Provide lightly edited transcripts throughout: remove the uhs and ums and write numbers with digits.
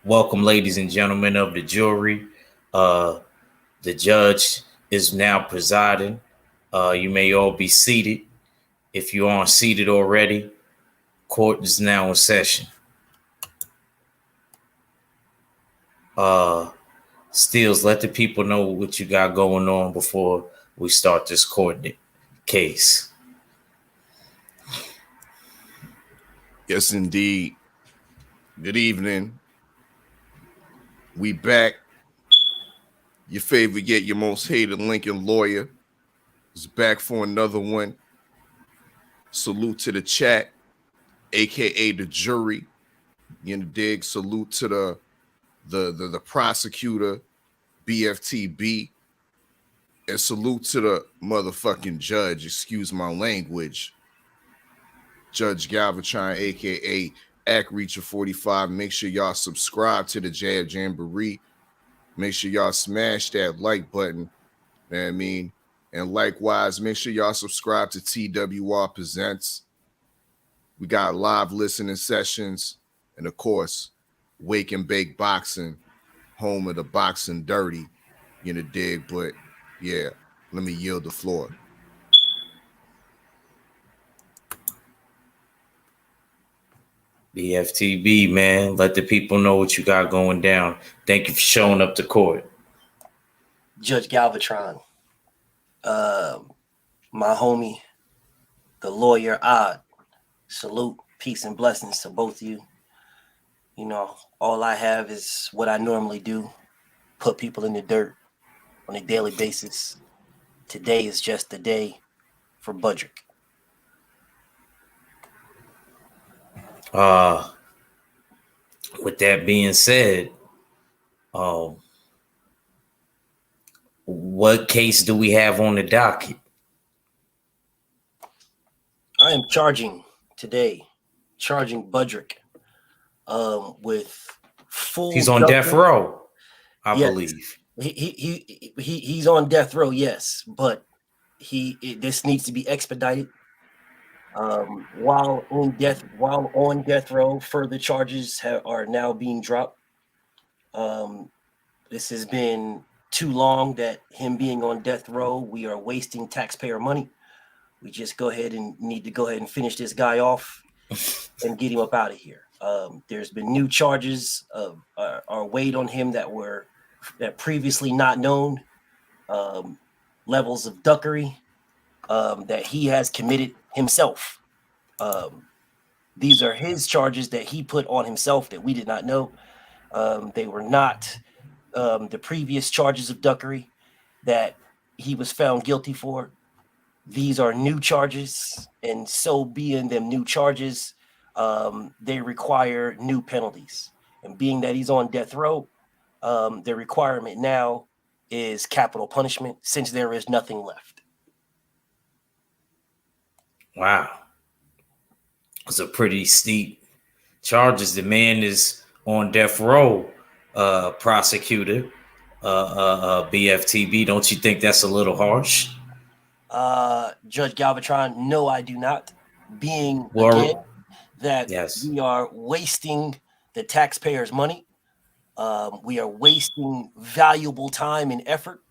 Welcome, ladies and gentlemen of the jury. Uh, the judge is now presiding. You may all be seated. If you aren't seated already, court is now in session. Steels, let the people know what you got going on before we start this court case. Yes, indeed. Good evening. We back. Your favorite yet your most hated Lincoln lawyer is back for another one. Salute to the chat, aka the jury. You know, dig. Salute to the prosecutor, BFTB, and salute to the motherfucking judge. Excuse my language, Judge Galvatron, aka Act Reacher 45. Make sure y'all subscribe to the Jab Jamboree. Make sure y'all smash that like button. You know what I mean? And likewise, make sure y'all subscribe to TWR Presents. We got live listening sessions. And of course, Wake and Bake Boxing, home of the boxing dirty. You know, dig. But yeah, let me yield the floor. BFTB, man, let the people know what you got going down. Thank you for showing up to court. Judge Galvatron, my homie, the lawyer Odd, salute, peace and blessings to both of you. You know, all I have is what I normally do, put people in the dirt on a daily basis. Today is just the day for Budrick. With that being said, what case do we have on the docket? I am charging Budrick with full. He's on death row, I believe. He's on death row, yes, but this needs to be expedited. While on death row, further charges are now being dropped. This has been too long that him being on death row, we are wasting taxpayer money. We just need to go ahead and finish this guy off and get him up out of here. There's been new charges are weighed on him that previously not known, levels of duckery that he has committed himself. These are his charges that he put on himself that we did not know. They were not the previous charges of duckery that he was found guilty for. These are new charges, and so being them new charges, they require new penalties. And being that he's on death row, the requirement now is capital punishment since there is nothing left. Wow. It's a pretty steep charges. The man is on death row, prosecutor, BFTB. Don't you think that's a little harsh? Judge Galvatron, no, I do not. We are wasting the taxpayers' money. We are wasting valuable time and effort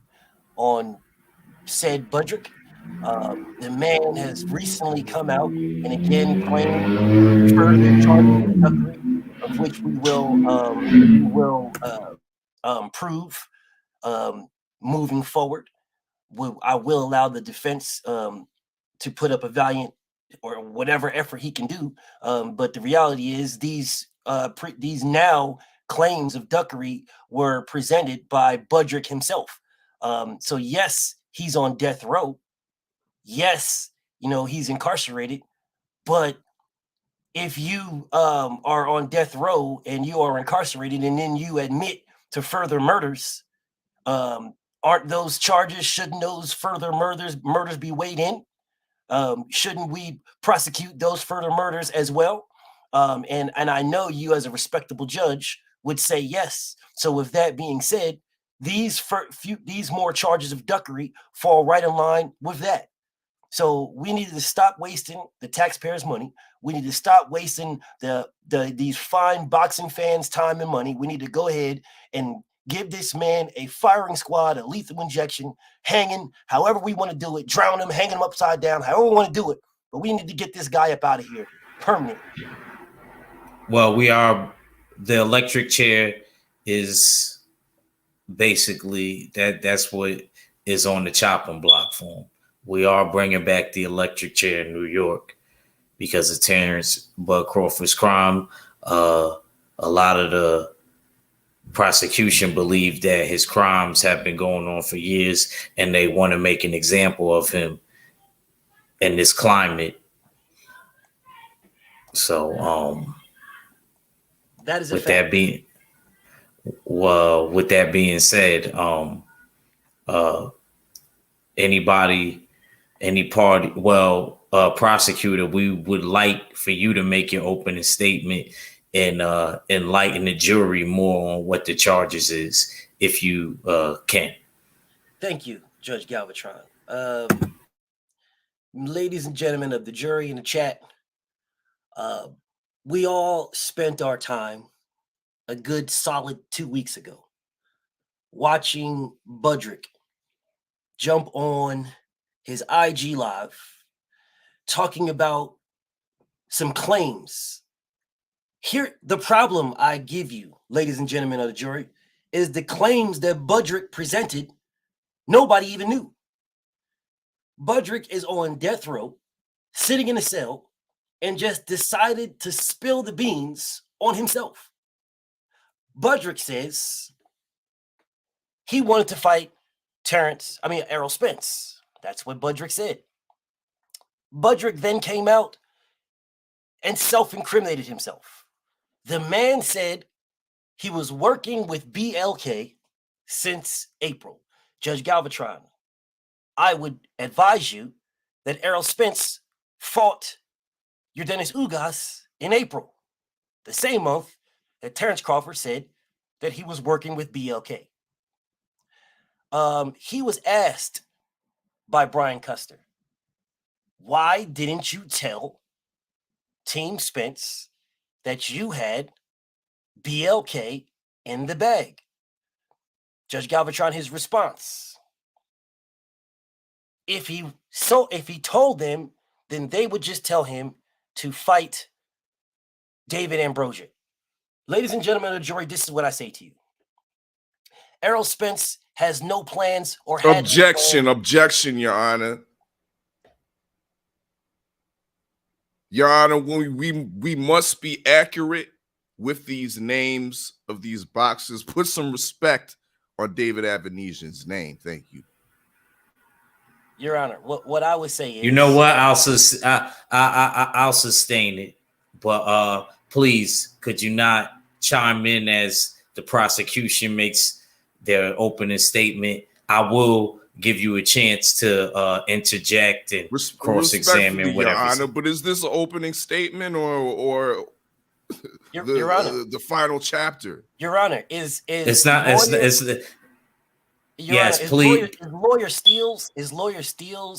on said Budrick. The man has recently come out and again claimed further charges of duckery, of which we will prove moving forward. I will allow the defense to put up a valiant or whatever effort he can do. But the reality is these now claims of duckery were presented by Budrick himself. So yes, he's on death row. Yes, he's incarcerated. But if you are on death row and you are incarcerated and then you admit to further murders, shouldn't those further murders be weighed in? Shouldn't we prosecute those further murders as well? And I know you as a respectable judge would say yes. So with that being said, these more charges of duckery fall right in line with that. So we need to stop wasting the taxpayers' money. We need to stop wasting these fine boxing fans' time and money. We need to go ahead and give this man a firing squad, a lethal injection, hanging, however we want to do it, drown him, hanging him upside down, however we want to do it. But we need to get this guy up out of here permanently. Well, the electric chair is basically that's what is on the chopping block for him. We are bringing back the electric chair in New York because of Terence Bud Crawford's crime. A lot of the prosecution believe that his crimes have been going on for years and they want to make an example of him in this climate. So that is a with fact. with that being said, prosecutor, we would like for you to make your opening statement and enlighten the jury more on what the charges is, if you can. Thank you, Judge Galvatron. Ladies and gentlemen of the jury in the chat, we all spent our time a good solid 2 weeks ago watching Budrick jump on his IG Live talking about some claims. Here, the problem I give you, ladies and gentlemen of the jury, is the claims that Budrick presented, nobody even knew. Budrick is on death row, sitting in a cell, and just decided to spill the beans on himself. Budrick says he wanted to fight Errol Spence. That's what Budrick said. Budrick then came out and self-incriminated himself. The man said he was working with BLK since April. Judge Galvatron, I would advise you that Errol Spence fought Yordenis Ugas in April, the same month that Terence Crawford said that he was working with BLK. He was asked by Brian Custer, why didn't you tell Team Spence that you had BLK in the bag? Judge Galvatron, his response: if he told them, then they would just tell him to fight David Ambrosia. Ladies and gentlemen of the jury, this is what I say to you. Errol Spence has no plans or had Objection, Your Honor. Your Honor, we must be accurate with these names of these boxers. Put some respect on David Abanesian's name. Thank you. Your Honor, what I would say is, you know what? I'll sustain it, but please, could you not chime in as the prosecution makes their opening statement? I will give you a chance to interject and cross-examine whatever. Your Honor, but is this an opening statement or Your Honor, the final chapter? Your Honor, is it's not. Yes, Honor, please. Is lawyer Steele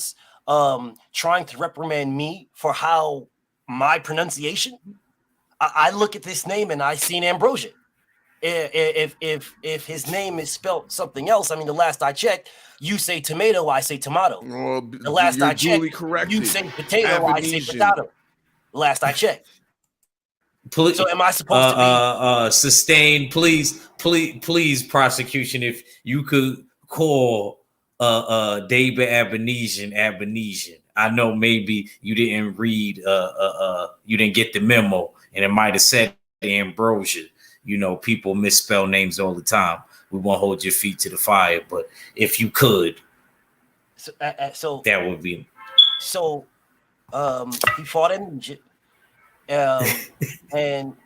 trying to reprimand me for how my pronunciation? I look at this name and I seen Ambrosia. If his name is spelled something else, I mean, the last I checked, you say tomato, I say tomato. The last I checked, you say potato, I say potato. The last I checked. Please, so am I supposed to be sustained? Please, prosecution, if you could call David Abanesian. I know maybe you didn't read, you didn't get the memo, and it might have said Ambrosia. You know, people misspell names all the time. We won't hold your feet to the fire, but if you could, so that would be. So, he fought in Egypt, and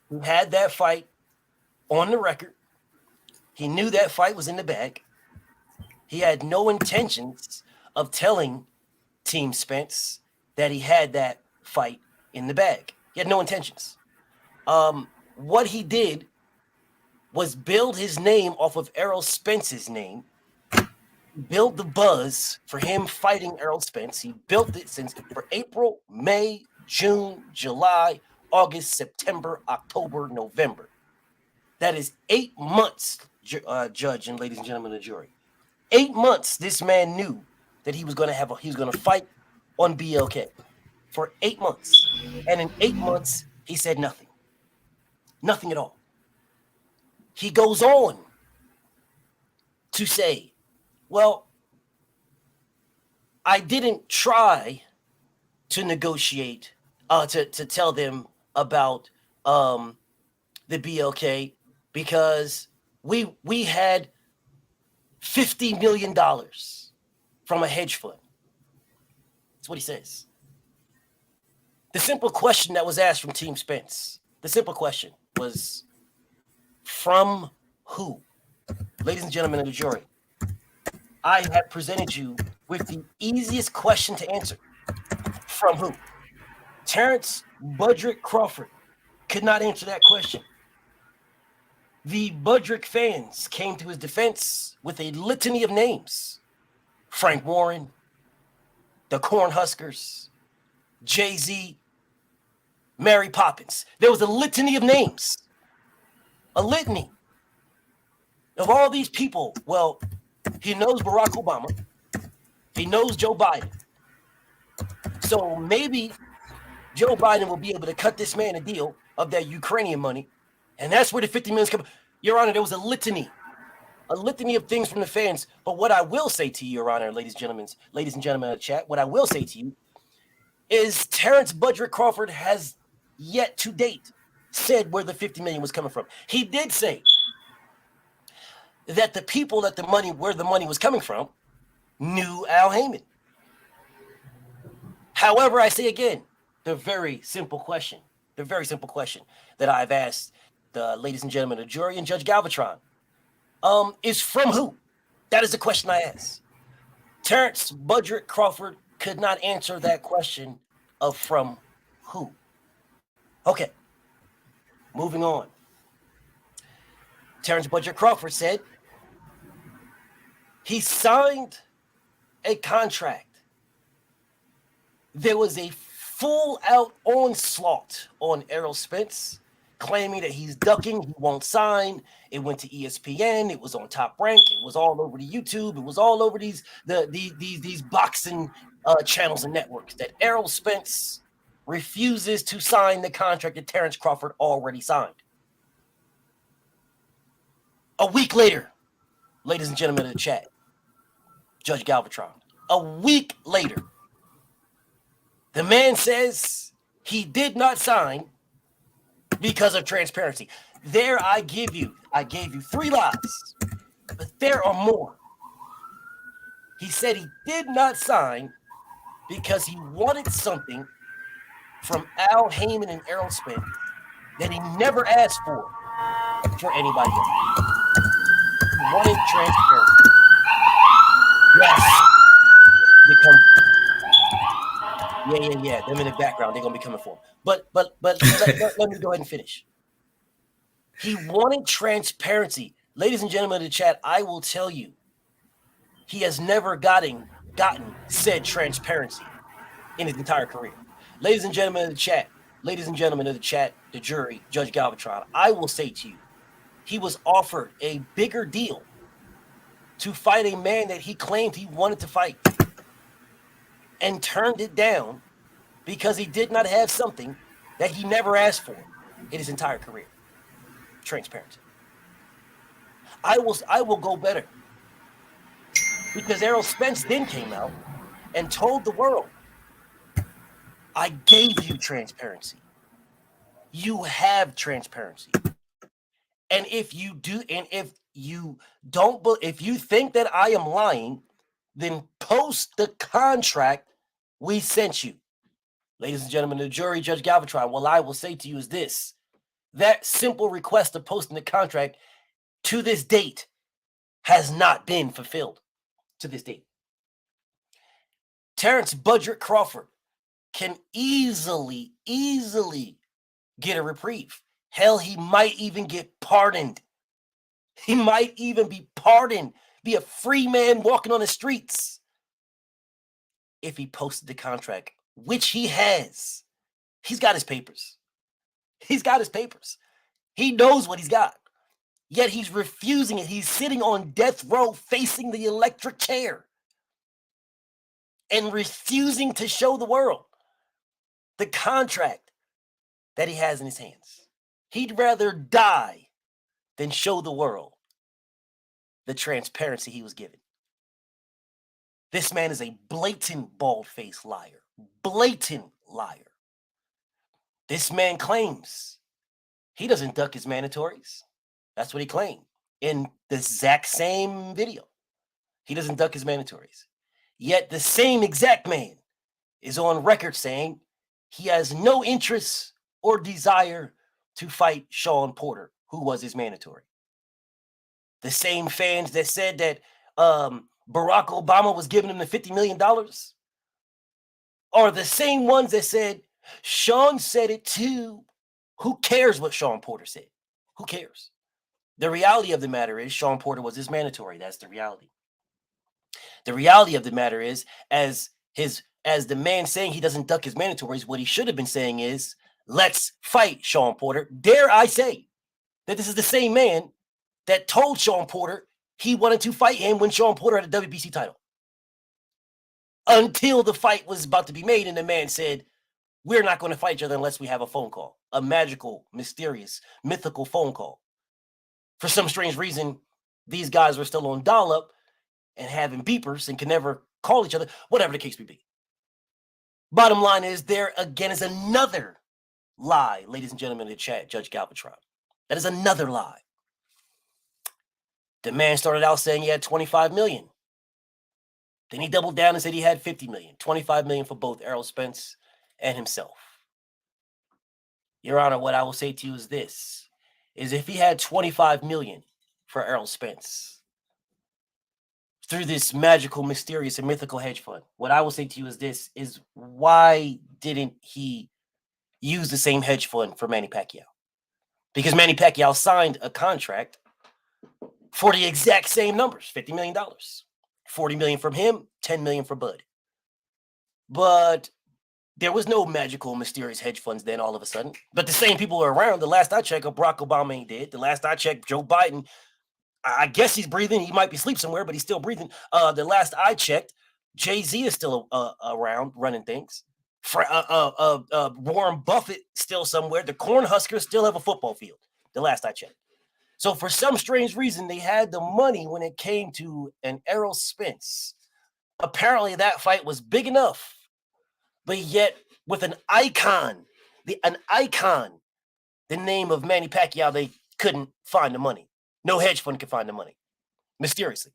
he had that fight on the record. He knew that fight was in the bag. He had no intentions of telling Team Spence that he had that fight in the bag. He had no intentions. What he did was build his name off of Errol Spence's name build the buzz for him fighting Errol Spence. He built it for April, May, June, July, August, September, October, November. That is 8 months, Judge and ladies and gentlemen of the jury. 8 months this man knew that he was going to fight on BLK for 8 months. And in 8 months, he said nothing. Nothing at all. He goes on to say, well, I didn't try to negotiate, to tell them about the BLK because we had $50 million from a hedge fund. That's what he says. The simple question that was asked from Team Spence, the simple question was, from who? Ladies and gentlemen of the jury, I have presented you with the easiest question to answer. From who? Terence Budrick Crawford could not answer that question. The Budrick fans came to his defense with a litany of names. Frank Warren, the Cornhuskers, Jay-Z, Mary Poppins. There was a litany of names. A litany of all these people. Well, he knows Barack Obama. He knows Joe Biden. So maybe Joe Biden will be able to cut this man a deal of that Ukrainian money. And that's where the 50 million come. Your Honor, there was a litany of things from the fans. But what I will say to you, Your Honor, ladies and gentlemen of the chat, what I will say to you is Terence Budrick Crawford has yet to date said where the 50 million was coming from. He did say that the people that where the money was coming from knew Al Heyman. However, I say again, the very simple question that I've asked the ladies and gentlemen of the jury and Judge Galvatron is from who? That is the question I asked. Terence Budrick Crawford could not answer that question of from who. Okay, moving on. Terence Budrick Crawford said he signed a contract. There was a full-out onslaught on Errol Spence, claiming that he's ducking, he won't sign. It went to ESPN. It was on Top Rank. It was all over the YouTube. It was all over these boxing channels and networks that Errol Spence refuses to sign the contract that Terence Crawford already signed. A week later, ladies and gentlemen of the chat, Judge Galvatron, a week later, the man says he did not sign because of transparency. There I gave you 3 lies, but there are more. He said he did not sign because he wanted something from Al Heyman and Errol Spence that he never asked for anybody else. He wanted transparency. Yes. Yeah. Them in the background, they're gonna be coming for him. But let me go ahead and finish. He wanted transparency. Ladies and gentlemen of the chat, I will tell you, he has never gotten said transparency in his entire career. Ladies and gentlemen of the chat, the jury, Judge Galvatron, I will say to you, he was offered a bigger deal to fight a man that he claimed he wanted to fight and turned it down because he did not have something that he never asked for in his entire career. Transparency. I will go better, because Errol Spence then came out and told the world, I gave you transparency. You have transparency. And if you think that I am lying, then post the contract we sent you. Ladies and gentlemen of the jury, Judge Galvatron, what I will say to you is this. That simple request of posting the contract to this date has not been fulfilled to this date. Terence Budrick Crawford can easily get a reprieve. Hell, he might even get pardoned. He might even be pardoned be a free man walking on the streets if he posted the contract, which he has. He's got his papers. He's got his papers. He knows what he's got. Yet he's refusing it. He's sitting on death row facing the electric chair and refusing to show the world the contract that he has in his hands. He'd rather die than show the world the transparency he was given. This man is a blatant bald-faced liar. Blatant liar. This man claims he doesn't duck his mandatories. That's what he claimed in the exact same video. He doesn't duck his mandatories. Yet the same exact man is on record saying he has no interest or desire to fight Sean Porter, who was his mandatory. The same fans that said that Barack Obama was giving him the $50 million are the same ones that said Sean said it too. Who cares what Sean Porter said? Who cares? The reality of the matter is Sean Porter was his mandatory. That's the reality. The reality of the matter is, as the man saying he doesn't duck his mandatories, what he should have been saying is, let's fight Sean Porter. Dare I say that this is the same man that told Sean Porter he wanted to fight him when Sean Porter had a WBC title. Until the fight was about to be made, and the man said, we're not going to fight each other unless we have a phone call. A magical, mysterious, mythical phone call. For some strange reason, these guys were still on dial-up and having beepers and can never call each other, whatever the case may be. Bottom line is, there again is another lie, ladies and gentlemen in the chat, Judge Galvatron. That is another lie. The man started out saying he had 25 million. Then he doubled down and said he had 50 million, 25 million for both Errol Spence and himself. Your Honor, what I will say to you is this, is if he had 25 million for Errol Spence through this magical, mysterious, and mythical hedge fund, what I will say to you is this, is why didn't he use the same hedge fund for Manny Pacquiao? Because Manny Pacquiao signed a contract for the exact same numbers, $50 million. 40 million from him, 10 million for Bud. But there was no magical, mysterious hedge funds then all of a sudden. But the same people are around. The last I checked, Barack Obama ain't dead. The last I checked, Joe Biden, I guess he's breathing. He might be asleep somewhere, but he's still breathing. The last I checked, Jay-Z is still around running things. Warren Buffett still somewhere. The Cornhuskers still have a football field. The last I checked. So for some strange reason, they had the money when it came to an Errol Spence. Apparently that fight was big enough, but yet with an icon, the name of Manny Pacquiao, they couldn't find the money. No hedge fund could find the money, mysteriously.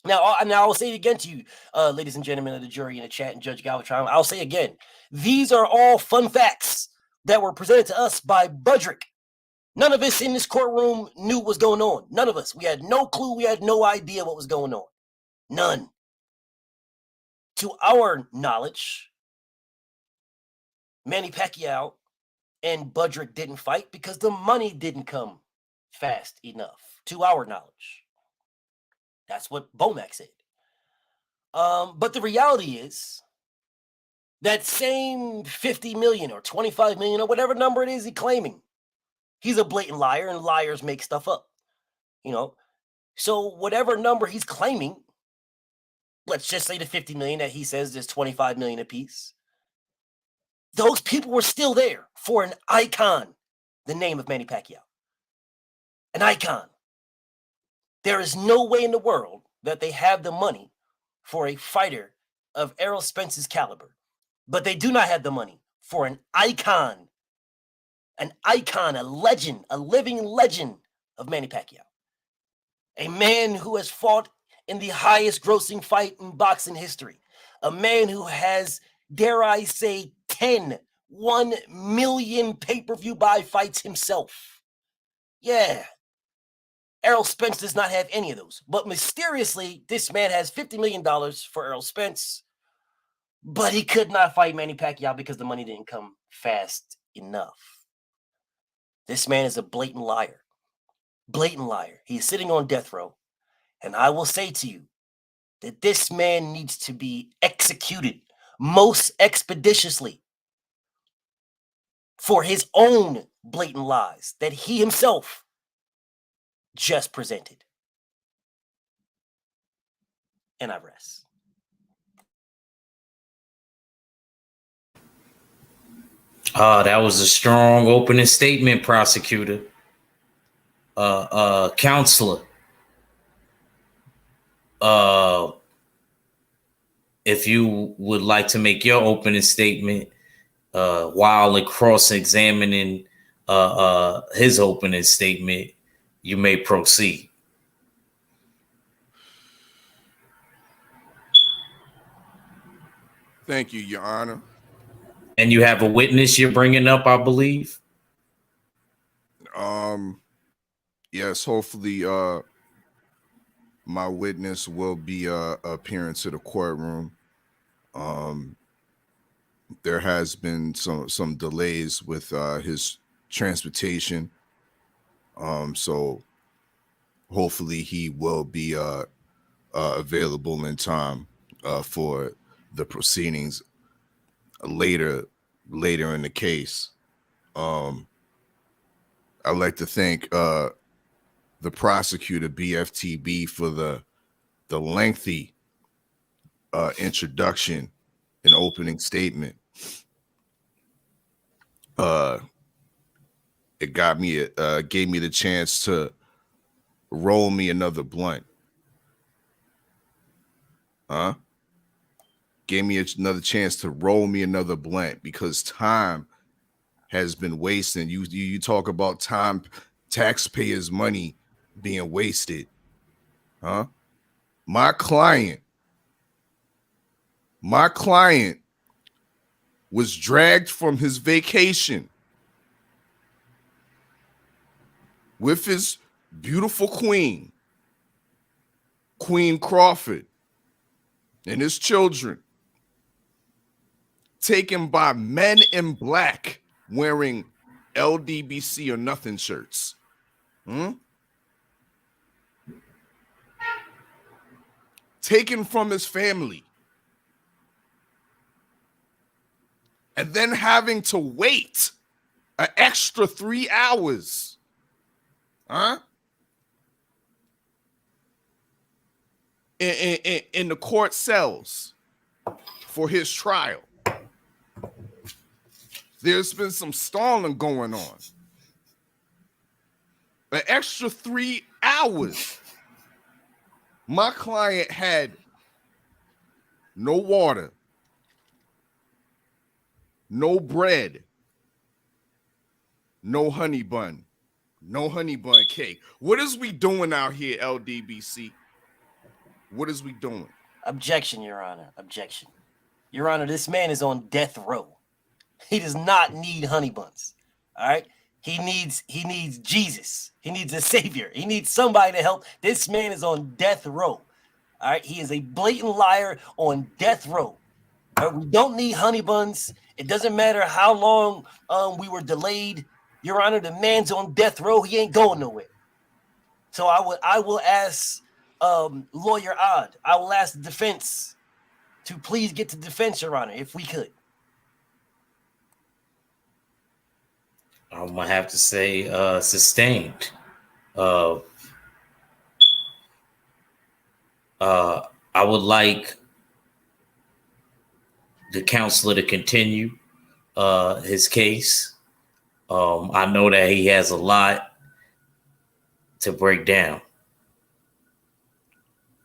Now I will say it again to you, ladies and gentlemen of the jury in the chat and Judge Galvatron. I'll say again, these are all fun facts that were presented to us by Budrick. None of us in this courtroom knew what was going on. None of us. We had no clue. We had no idea what was going on. None. To our knowledge, Manny Pacquiao and Budrick didn't fight because the money didn't come fast enough. To our knowledge. That's what Bomac said. But the reality is that same 50 million or 25 million or whatever number it is he's claiming, he's a blatant liar, and liars make stuff up, So whatever number he's claiming, let's just say the 50 million that he says is 25 million apiece. Those people were still there for an icon, the name of Manny Pacquiao. An icon. There is no way in the world that they have the money for a fighter of Errol Spence's caliber, but they do not have the money for an icon, a legend, a living legend of Manny Pacquiao. A man who has fought in the highest grossing fight in boxing history. A man who has, dare I say, 1 million pay-per-view buy fights himself. Yeah. Errol Spence does not have any of those. But mysteriously, this man has $50 million for Errol Spence, but he could not fight Manny Pacquiao because the money didn't come fast enough. This man is a blatant liar. Blatant liar. He's sitting on death row, And I will say to you that this man needs to be executed most expeditiously for his own blatant lies that he himself just presented. And I rest. That was a strong opening statement, prosecutor. Counselor. If you would like to make your opening statement while cross-examining his opening statement, you may proceed. Thank you, Your Honor. And you have a witness you're bringing up, I believe. Yes, hopefully my witness will be appearing to the courtroom. There has been some delays with his transportation. So hopefully he will be available in time for the proceedings later in the case. I'd like to thank the prosecutor, BFTB, for the lengthy introduction and opening statement. It gave me the chance to roll me another blunt. Gave me another chance to roll me another blunt because time has been wasted. You talk about time, taxpayers' money being wasted. My client was dragged from his vacation with his beautiful queen, Queen Crawford, and his children, taken by men in black wearing LDBC or nothing shirts. Taken from his family. And then having to wait an extra 3 hours. In the court cells for his trial. There's been some stalling going on. An extra 3 hours. My client had no water, no bread, no honey bun cake. What is we doing out here, LDBC? What is we doing? Objection, Your Honor. Objection. Your Honor, this man is on death row. He does not need honey buns. All right? He needs Jesus. He needs a savior. He needs somebody to help. This man is on death row. All right? He is a blatant liar on death row. All right? We don't need honey buns. It doesn't matter how long we were delayed. Your Honor, the man's on death row. He ain't going nowhere. So I will ask Lawyer Odd. I will ask the defense to please get to defense, Your Honor, if we could. I'm gonna have to say sustained. I would like the counselor to continue his case. I know that he has a lot to break down.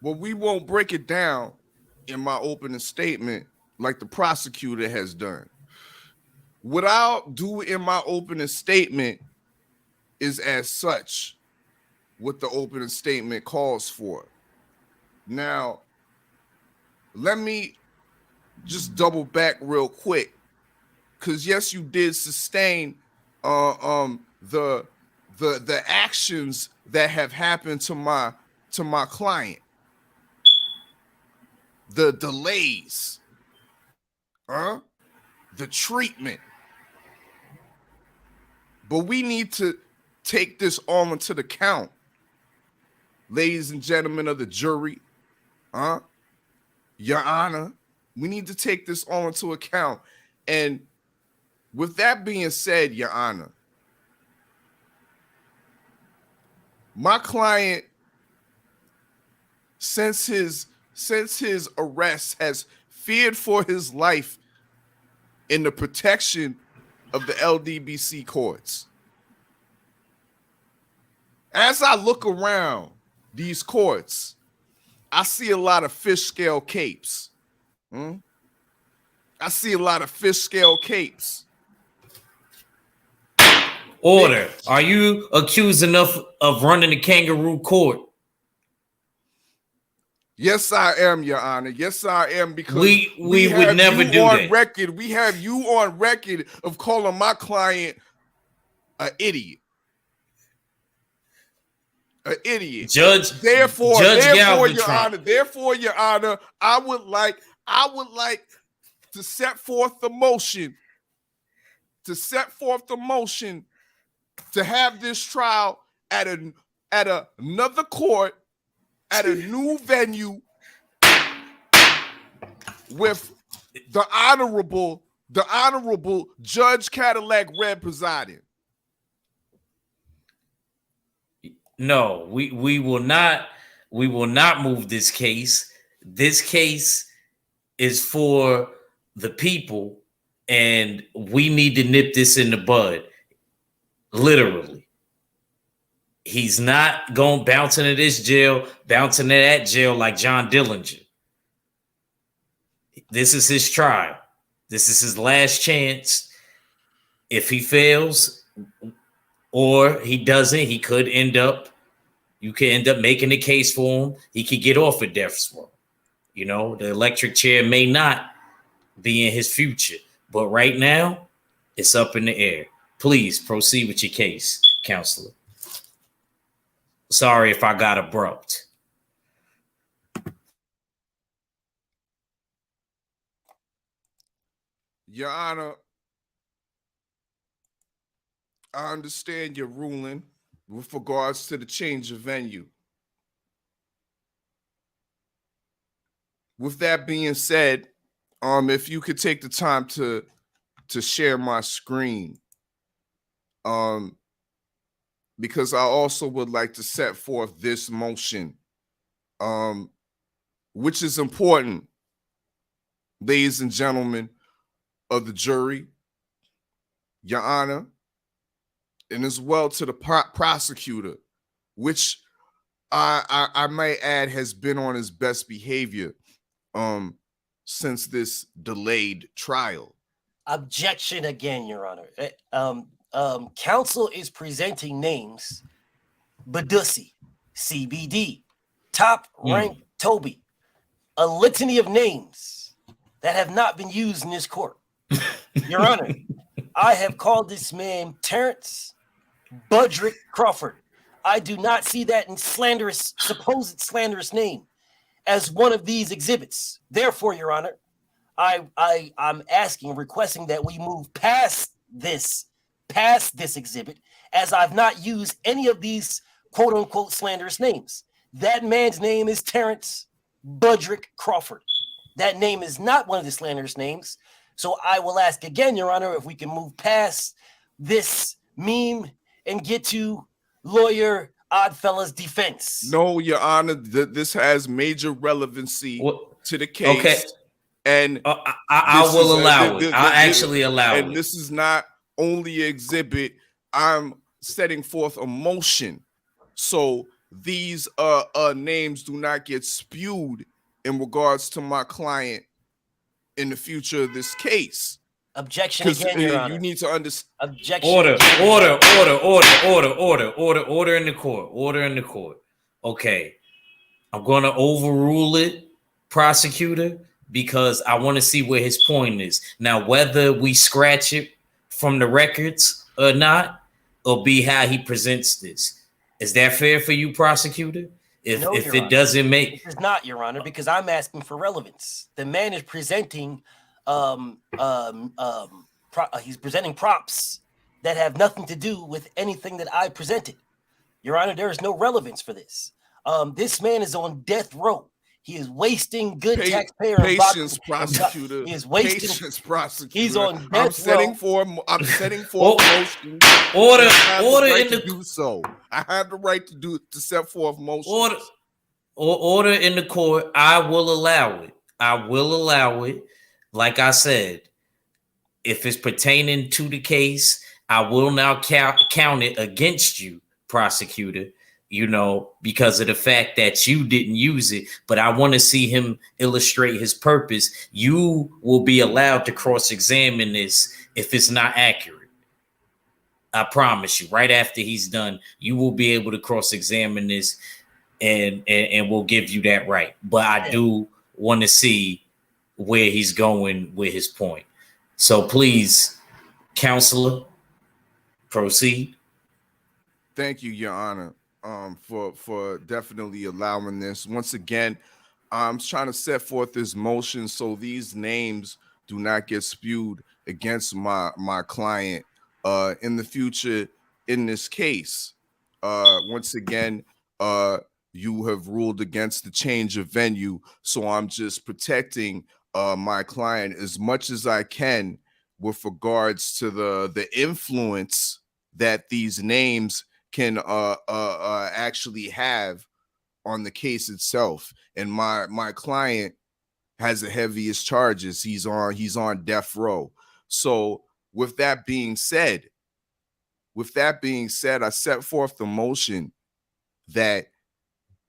Well, we won't break it down in my opening statement like the prosecutor has done. What I'll do in my opening statement is as such what the opening statement calls for. Now, let me just double back real quick, because yes, you did sustain the actions that have happened to my client, the delays, the treatment. But we need to take this all into the count ladies and gentlemen of the jury, Your Honor, we need to take this all into account. And with that being said, Your Honor, my client, since his arrest, has feared for his life in the protection of the LDBC courts. As I look around these courts, I see a lot of fish scale capes. I see a lot of fish scale capes. Order. Are you accused enough of running the kangaroo court? Yes, I am, Your Honor. Yes, I am, because we would never do that. Record. We have you on record of calling my client an idiot. An idiot. Therefore, Your Honor, I would like to set forth the motion to have this trial at another court, at a new venue, with the honorable Judge Cadillac Red presiding. No, we will not move this case. This case is for the people, and we need to nip this in the bud. Literally. He's not going bouncing to this jail, bouncing to that jail like John Dillinger. This is his trial. This is his last chance. If he fails or he doesn't, you could end up making a case for him. He could get off of death row. You know, the electric chair may not be in his future, but right now it's up in the air. Please proceed with your case, counselor. Sorry if I got abrupt. Your Honor, I understand your ruling with regards to the change of venue. With that being said, if you could take the time to share my screen, because I also would like to set forth this motion, which is important, ladies and gentlemen of the jury, Your Honor, and as well to the prosecutor, which I might add has been on his best behavior since this delayed trial. Objection again, Your Honor. Counsel is presenting names: Badussi, CBD, Top Rank Toby, a litany of names that have not been used in this court. Your Honor, I have called this man Terence Budrick Crawford. I do not see that in supposed slanderous name as one of these exhibits. Therefore, Your Honor, I'm requesting that we move past this exhibit, as I've not used any of these quote unquote slanderous names. That man's name is Terence Budrick Crawford. That name is not one of the slanderous names. So I will ask again, Your Honor, if we can move past this meme and get to lawyer Oddfellas' defense. No, Your Honor, this has major relevancy to the case. Okay. And I will allow it. I'll actually allow it. And this is not only an exhibit. I'm setting forth a motion. So these names do not get spewed in regards to my client in the future of this case. Objection again, Your Honor. You need to understand. Objection. Order in the court. Order in the court. Okay. I'm going to overrule it, prosecutor, because I want to see where his point is. Now, whether we scratch it from the records or not, will be how he presents this. Is that fair for you, prosecutor? If it doesn't make... This is not, Your Honor, because I'm asking for relevance. The man is presenting he's presenting props that have nothing to do with anything that I presented. Your Honor, there is no relevance for this. This man is on death row. He is wasting good taxpayer patience, prosecutor. He is wasting. Patience, prosecutor. He's on death I'm setting row. I'm setting forth motion. Order right in the do so. I have the right to set forth motion. Order in the court. I will allow it. I will allow it. Like I said, if it's pertaining to the case, I will now count it against you, prosecutor, because of the fact that you didn't use it. But I want to see him illustrate his purpose. You will be allowed to cross-examine this if it's not accurate. I promise you, right after he's done, you will be able to cross-examine this and we'll give you that right. But I do want to see where he's going with his point. So please, counselor, proceed. Thank you, Your Honor, for definitely allowing this. Once again, I'm trying to set forth this motion so these names do not get spewed against my client in the future in this case. Once again, you have ruled against the change of venue, so I'm just protecting my client as much as I can with regards to the influence that these names can actually have on the case itself. And my client has the heaviest charges. He's on death row. So with that being said, I set forth the motion that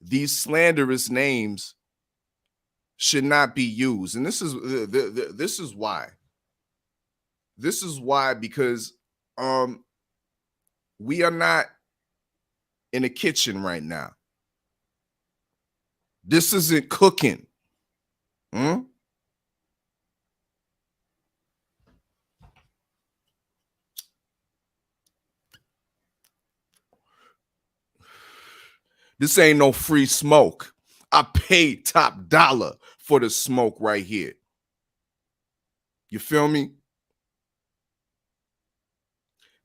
these slanderous names should not be used. And this is why. This is why, because we are not in a kitchen right now. This isn't cooking. This ain't no free smoke. I paid top dollar for the smoke right here. You feel me?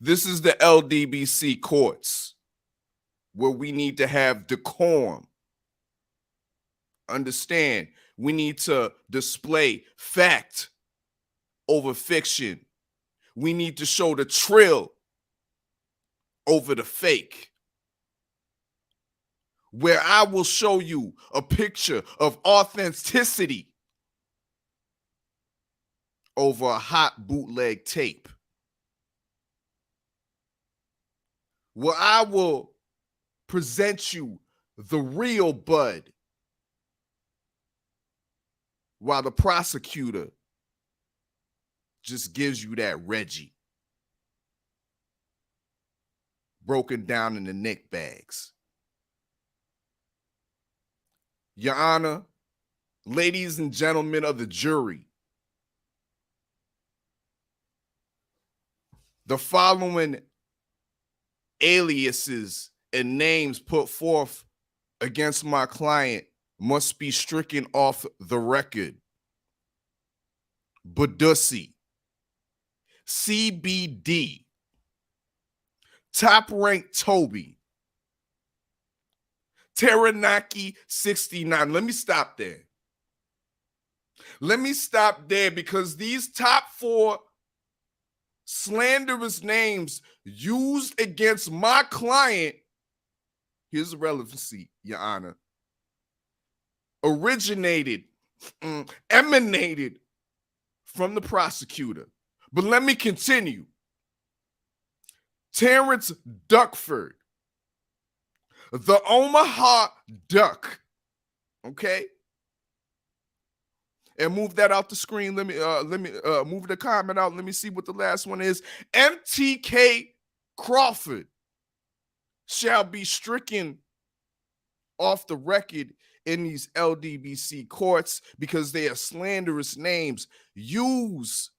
This is the LDBC courts where we need to have decorum. Understand, we need to display fact over fiction. We need to show the trill over the fake. Where I will show you a picture of authenticity over a hot bootleg tape. Where I will present you the real bud while the prosecutor just gives you that Reggie broken down in the neck bags. Your Honor, ladies and gentlemen of the jury, the following aliases and names put forth against my client must be stricken off the record. Badusi, CBD, Top Rank Toby, Taranaki 69. Let me stop there. Because these top 4 slanderous names used against my client, here's the relevancy, Your Honor, emanated from the prosecutor. But let me continue. Terence Duckford, the Omaha Duck, okay? And move that out the screen. Let me move the comment out. Let me see what the last one is. MTK Crawford shall be stricken off the record in these LDBC courts because they are slanderous names used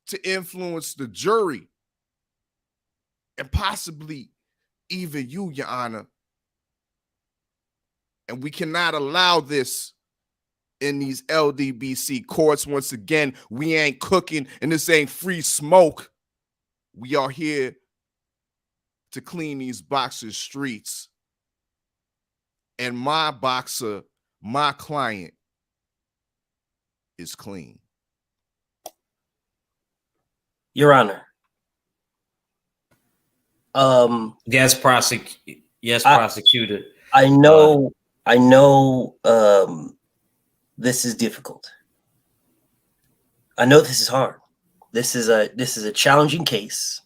to influence the jury and possibly even you, Your Honor. And we cannot allow this in these LDBC courts. Once again, we ain't cooking and this ain't free smoke. We are here to clean these boxers' streets. and my boxer, my client, is clean. Your Honor. Yes, prosecutor. I know this is difficult. I know this is hard. This is a challenging case.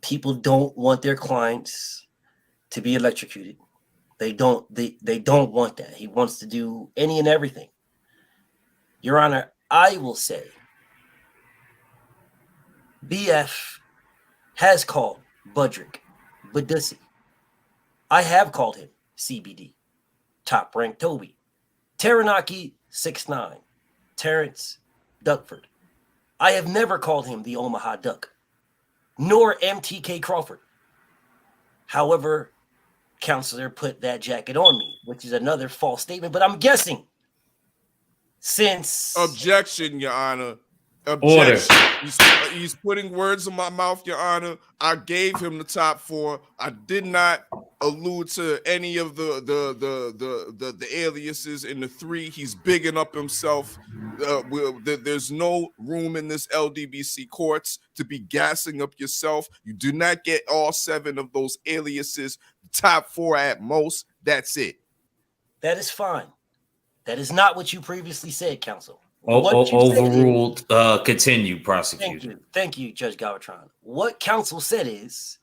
People don't want their clients to be electrocuted. They don't want that. He wants to do any and everything. Your Honor, I will say BF has called Budrick Badusi. I have called him CBD, top ranked Toby, Taranaki 6'9", Terence Duckford. I have never called him the Omaha Duck, nor MTK Crawford. However, counselor put that jacket on me, which is another false statement, but I'm guessing since... Objection, Your Honor. Objection. He's putting words in my mouth, Your Honor. I gave him the top 4. I did not allude to any of the aliases in the 3. He's bigging up himself. There's no room in this LDBC courts to be gassing up yourself. You do not get all 7 of those aliases. Top 4 at most. That's it. That is fine. That is not what you previously said, counsel. Overruled. Continue, prosecutor. Thank you, Judge Galvatron. What counsel said is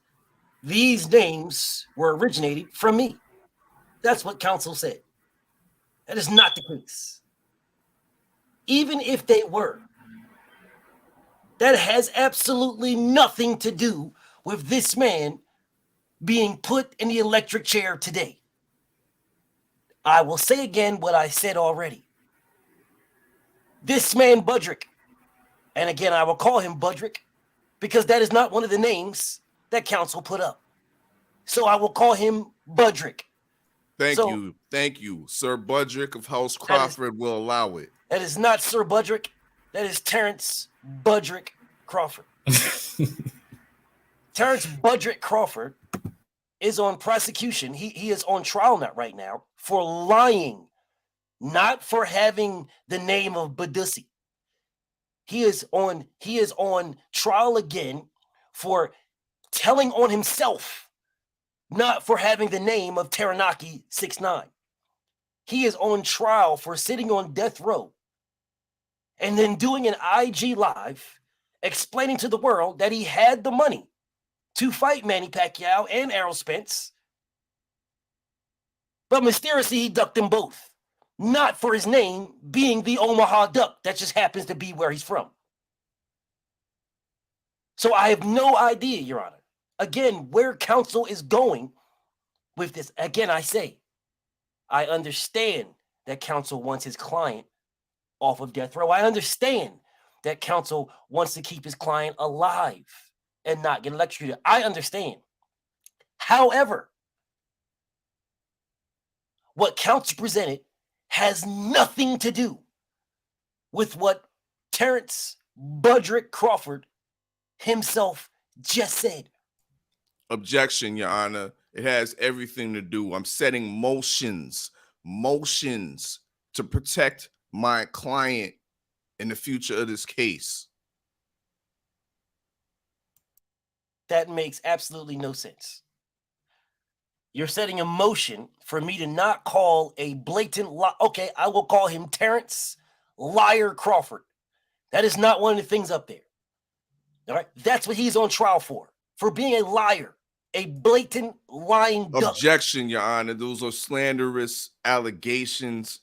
these names were originated from me. That's what counsel said. That is not the case. Even if they were, that has absolutely nothing to do with this man being put in the electric chair today. I will say again what I said already. This man, Budrick, and again, I will call him Budrick because that is not one of the names that counsel put up. So I will call him Budrick. Thank you. Sir Budrick of House Crawford will allow it. That is not Sir Budrick. That is Terence Budrick Crawford. Terence Budrick Crawford is on prosecution. He is on trial right now for lying, not for having the name of Badusi. He is on trial again for telling on himself, not for having the name of Taranaki 6'9". He is on trial for sitting on death row and then doing an IG live explaining to the world that he had the money to fight Manny Pacquiao and Errol Spence, but mysteriously he ducked them both. Not for his name being the Omaha Duck. That just happens to be where he's from. So I have no idea, Your Honor, again, where counsel is going with this. Again, I say, I understand that counsel wants his client off of death row. I understand that counsel wants to keep his client alive and not get electrocuted. I understand. However, what counsel presented has nothing to do with what Terence Budrick Crawford himself just said. Objection, Your Honor. It has everything to do. I'm setting motions to protect my client in the future of this case. That makes absolutely no sense. You're setting a motion for me to not call a blatant lie. Okay, I will call him Terence Liar Crawford. That is not one of the things up there. All right, that's what he's on trial for being a liar, a blatant lying duck. Objection, Your Honor. Those are slanderous allegations.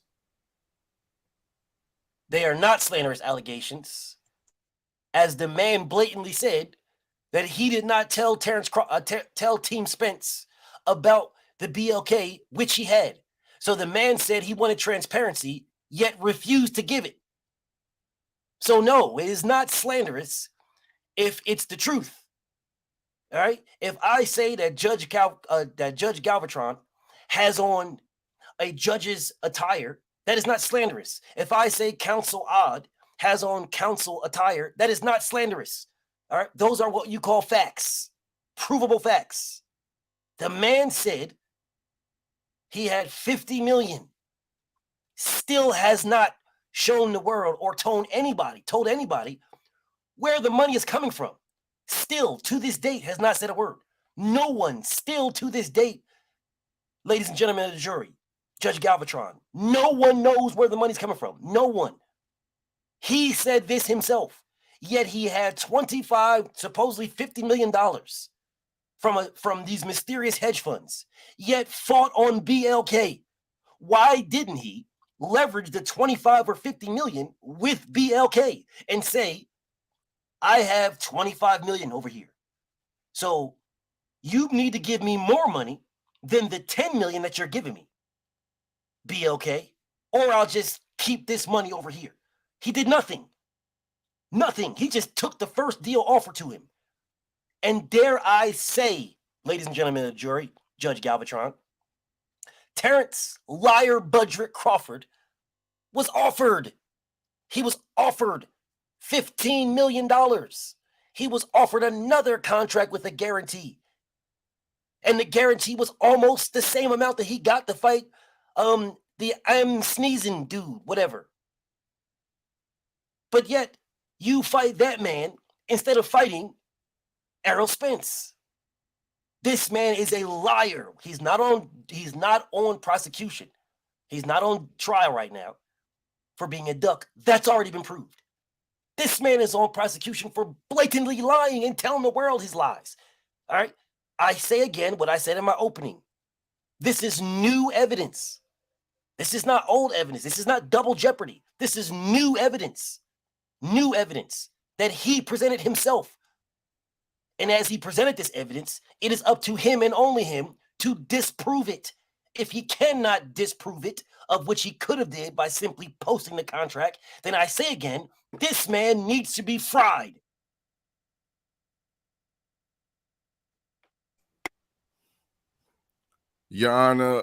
They are not slanderous allegations, as the man blatantly said that he did not tell tell Team Spence about the BLK, which he had. So the man said he wanted transparency, yet refused to give it. So no, it is not slanderous if it's the truth. All right. If I say that Judge Galvatron has on a judge's attire, that is not slanderous. If I say Counsel Odd has on counsel attire, that is not slanderous. All right. Those are what you call facts, provable facts. The man said He had 50 million. Still has not shown the world or told anybody where the money is coming from. Still, to this date, has not said a word. No one, still to this date, ladies and gentlemen of the jury, Judge Galvatron, no one knows where the money's coming from. No one. He said this himself. Yet he had 25, supposedly $50 million from these mysterious hedge funds, yet fought on BLK. Why didn't he leverage the 25 or 50 million with BLK and say, I have 25 million over here, so you need to give me more money than the 10 million that you're giving me, BLK, or I'll just keep this money over here. He did nothing. Nothing. He just took the first deal offered to him. And dare I say, ladies and gentlemen of the jury, Judge Galvatron, Terence Liar Budrick Crawford was offered. He was offered $15 million. He was offered another contract with a guarantee. And the guarantee was almost the same amount that he got to fight the I'm sneezing dude, whatever. But yet, you fight that man instead of fighting Errol Spence. This man is a liar. He's not on prosecution. He's not on trial right now for being a duck. That's already been proved. This man is on prosecution for blatantly lying and telling the world his lies. All right? I say again what I said in my opening. This is new evidence. This is not old evidence. This is not double jeopardy. This is new evidence. New evidence that he presented himself. And as he presented this evidence, it is up to him and only him to disprove it. If he cannot disprove it, of which he could have did by simply posting the contract, then I say again, this man needs to be fried. Your Honor,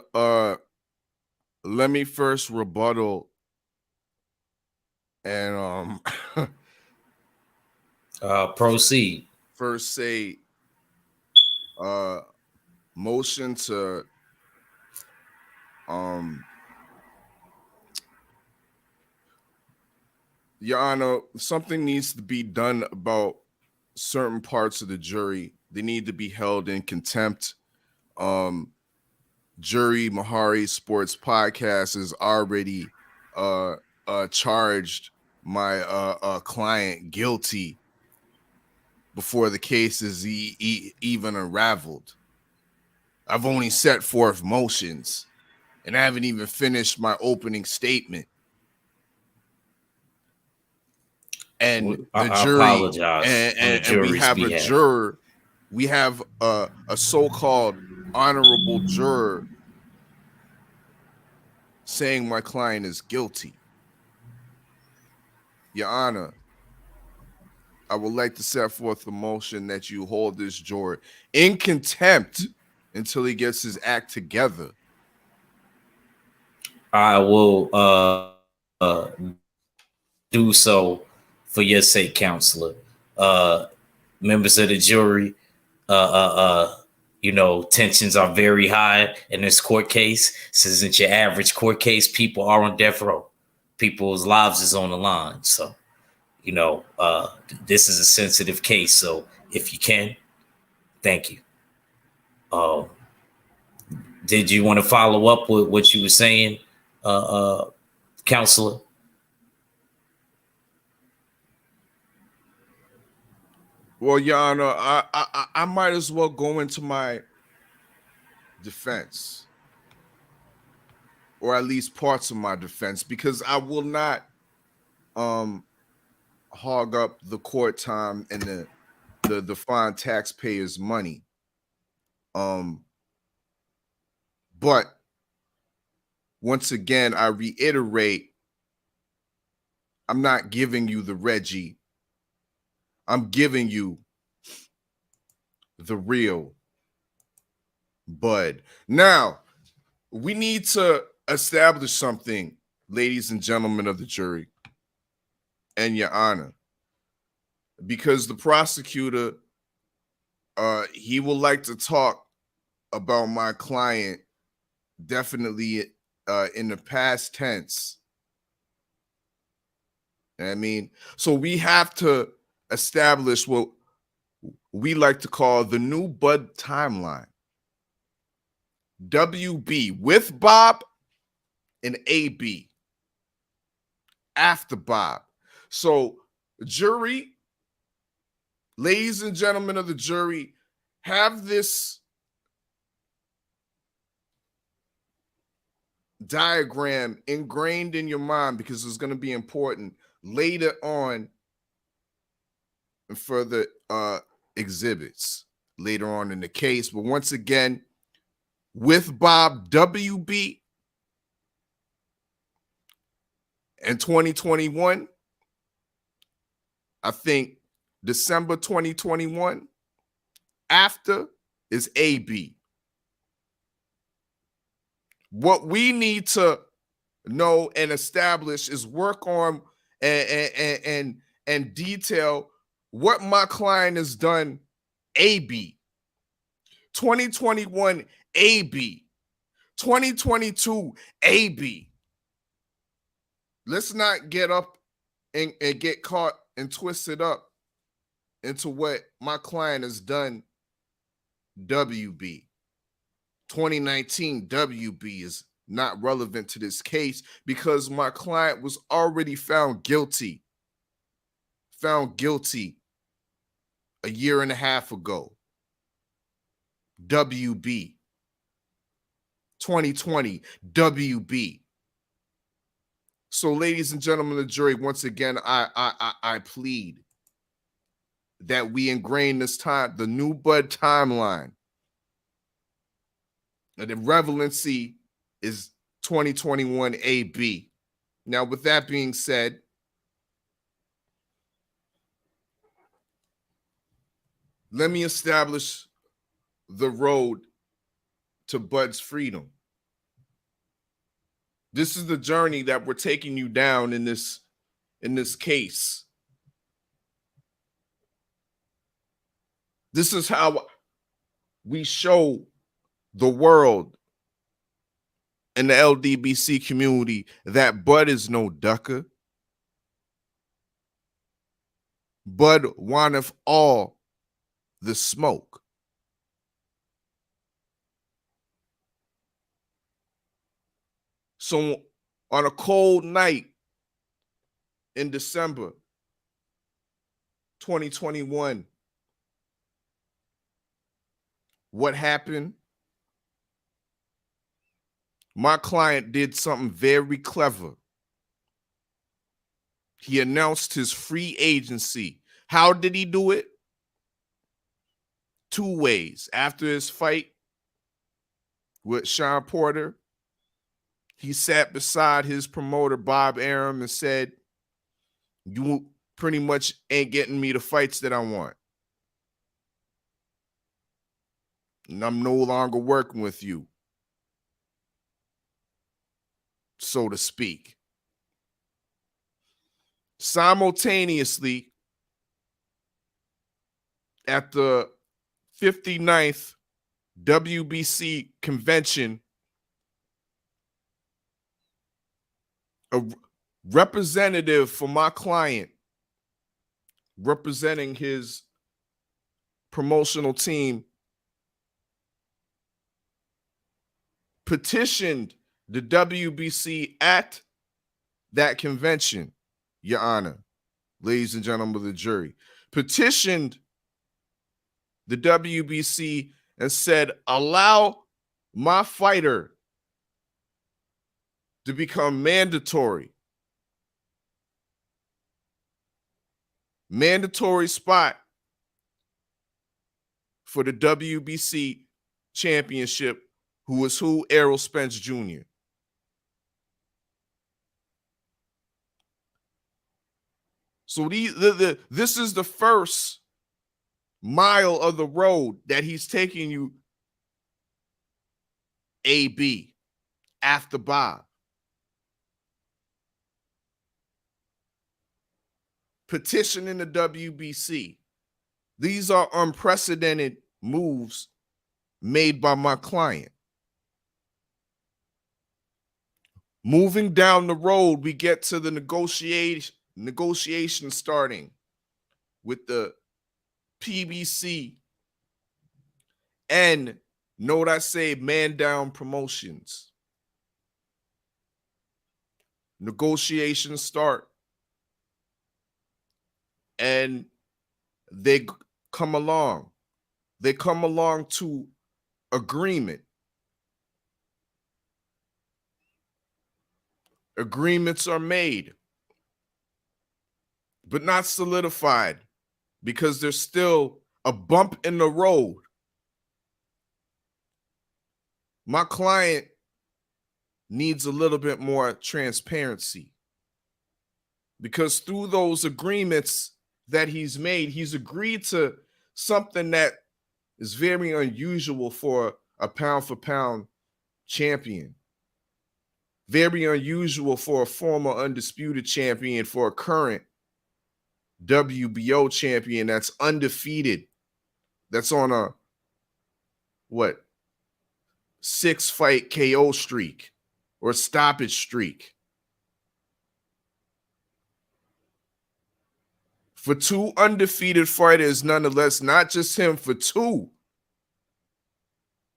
let me first rebuttal and proceed. First say motion to Your Honor, something needs to be done about certain parts of the jury. They need to be held in contempt. Jury Mahari Sports Podcast has already charged my client guilty before the case is even unraveled. I've only set forth motions, and I haven't even finished my opening statement. And the jury, apologize and we have a juror, we have a so-called honorable juror saying my client is guilty. Your Honor, I would like to set forth a motion that you hold this juror in contempt until he gets his act together. I will do so for your sake, counselor. Members of the jury, tensions are very high in this court case. This isn't your average court case. People are on death row. People's lives is on the line. So, this is a sensitive case. So if you can, thank you. Did you want to follow up with what you were saying, counselor? Well, Your Honor, I might as well go into my defense, or at least parts of my defense, because I will not hog up the court time and the fine taxpayers' money. But once again, I reiterate, I'm not giving you the Reggie. I'm giving you the real Bud. Now, we need to establish something, ladies and gentlemen of the jury, and Your Honor, because the prosecutor, he would like to talk about my client definitely in the past tense. I mean, so we have to establish what we like to call the new Bud timeline. WB with Bob and AB after Bob. So, jury, ladies and gentlemen of the jury, have this diagram ingrained in your mind because it's going to be important later on in further exhibits later on in the case. But once again, with Bob, WB in 2021, I think December 2021, after is AB. What we need to know and establish is work on and detail what my client has done. AB 2021, AB 2022, AB. Let's not get up and get caught and twisted up into what my client has done. WB 2019 WB is not relevant to this case because my client was already found guilty a year and a half ago. WB 2020 WB. So, ladies and gentlemen of the jury, once again, I plead that we ingrain this time, the new Bud timeline. And the relevancy is 2021 AB. Now, with that being said, let me establish the road to Bud's freedom. This is the journey that we're taking you down in this case. This is how we show the world and the LDBC community that Bud is no ducker. Bud wanteth all the smoke. So on a cold night in December 2021, what happened? My client did something very clever. He announced his free agency. How did he do it? 2 ways. After his fight with Sean Porter, he sat beside his promoter, Bob Arum, and said, "You pretty much ain't getting me the fights that I want. And I'm no longer working with you, so to speak." Simultaneously, at the 59th WBC convention, a representative for my client, representing his promotional team, petitioned the WBC at that convention, Your Honor, ladies and gentlemen of the jury, petitioned the WBC and said, allow my fighter to become mandatory spot for the WBC championship, who was Errol Spence Jr. So this is the first mile of the road that he's taking you, AB, after Bob. Petitioning the WBC. These are unprecedented moves made by my client. Moving down the road, we get to the negotiation starting with the PBC and, note I say, Man Down Promotions. Negotiations start, and they come along. They come along to agreement. Agreements are made, but not solidified, because there's still a bump in the road. My client needs a little bit more transparency, because through those agreements that he's made, he's agreed to something that is very unusual for a pound for pound champion. Very unusual for a former undisputed champion, for a current WBO champion that's undefeated, that's on a 6-fight KO streak or stoppage streak. For two undefeated fighters, nonetheless, not just him, for two,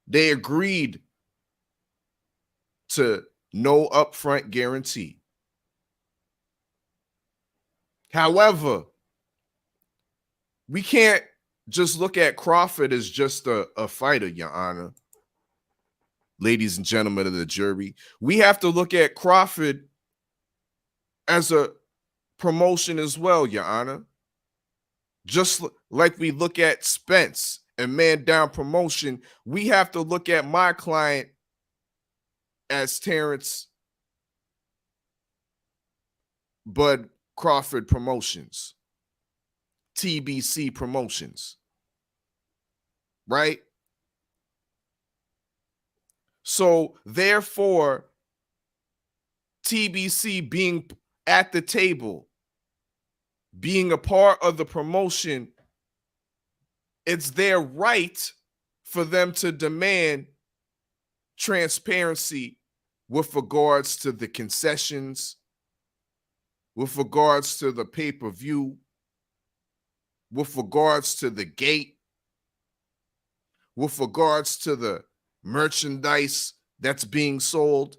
they agreed to no upfront guarantee. However, we can't just look at Crawford as just a fighter, Your Honor. Ladies and gentlemen of the jury, we have to look at Crawford as a promotion as well, Your Honor. Just like we look at Spence and Man Down Promotion, we have to look at my client as Terence Bud Crawford Promotions, TBC Promotions, right? So therefore, TBC being at the table, being a part of the promotion, it's their right for them to demand transparency with regards to the concessions, with regards to the pay-per-view, with regards to the gate, with regards to the merchandise that's being sold.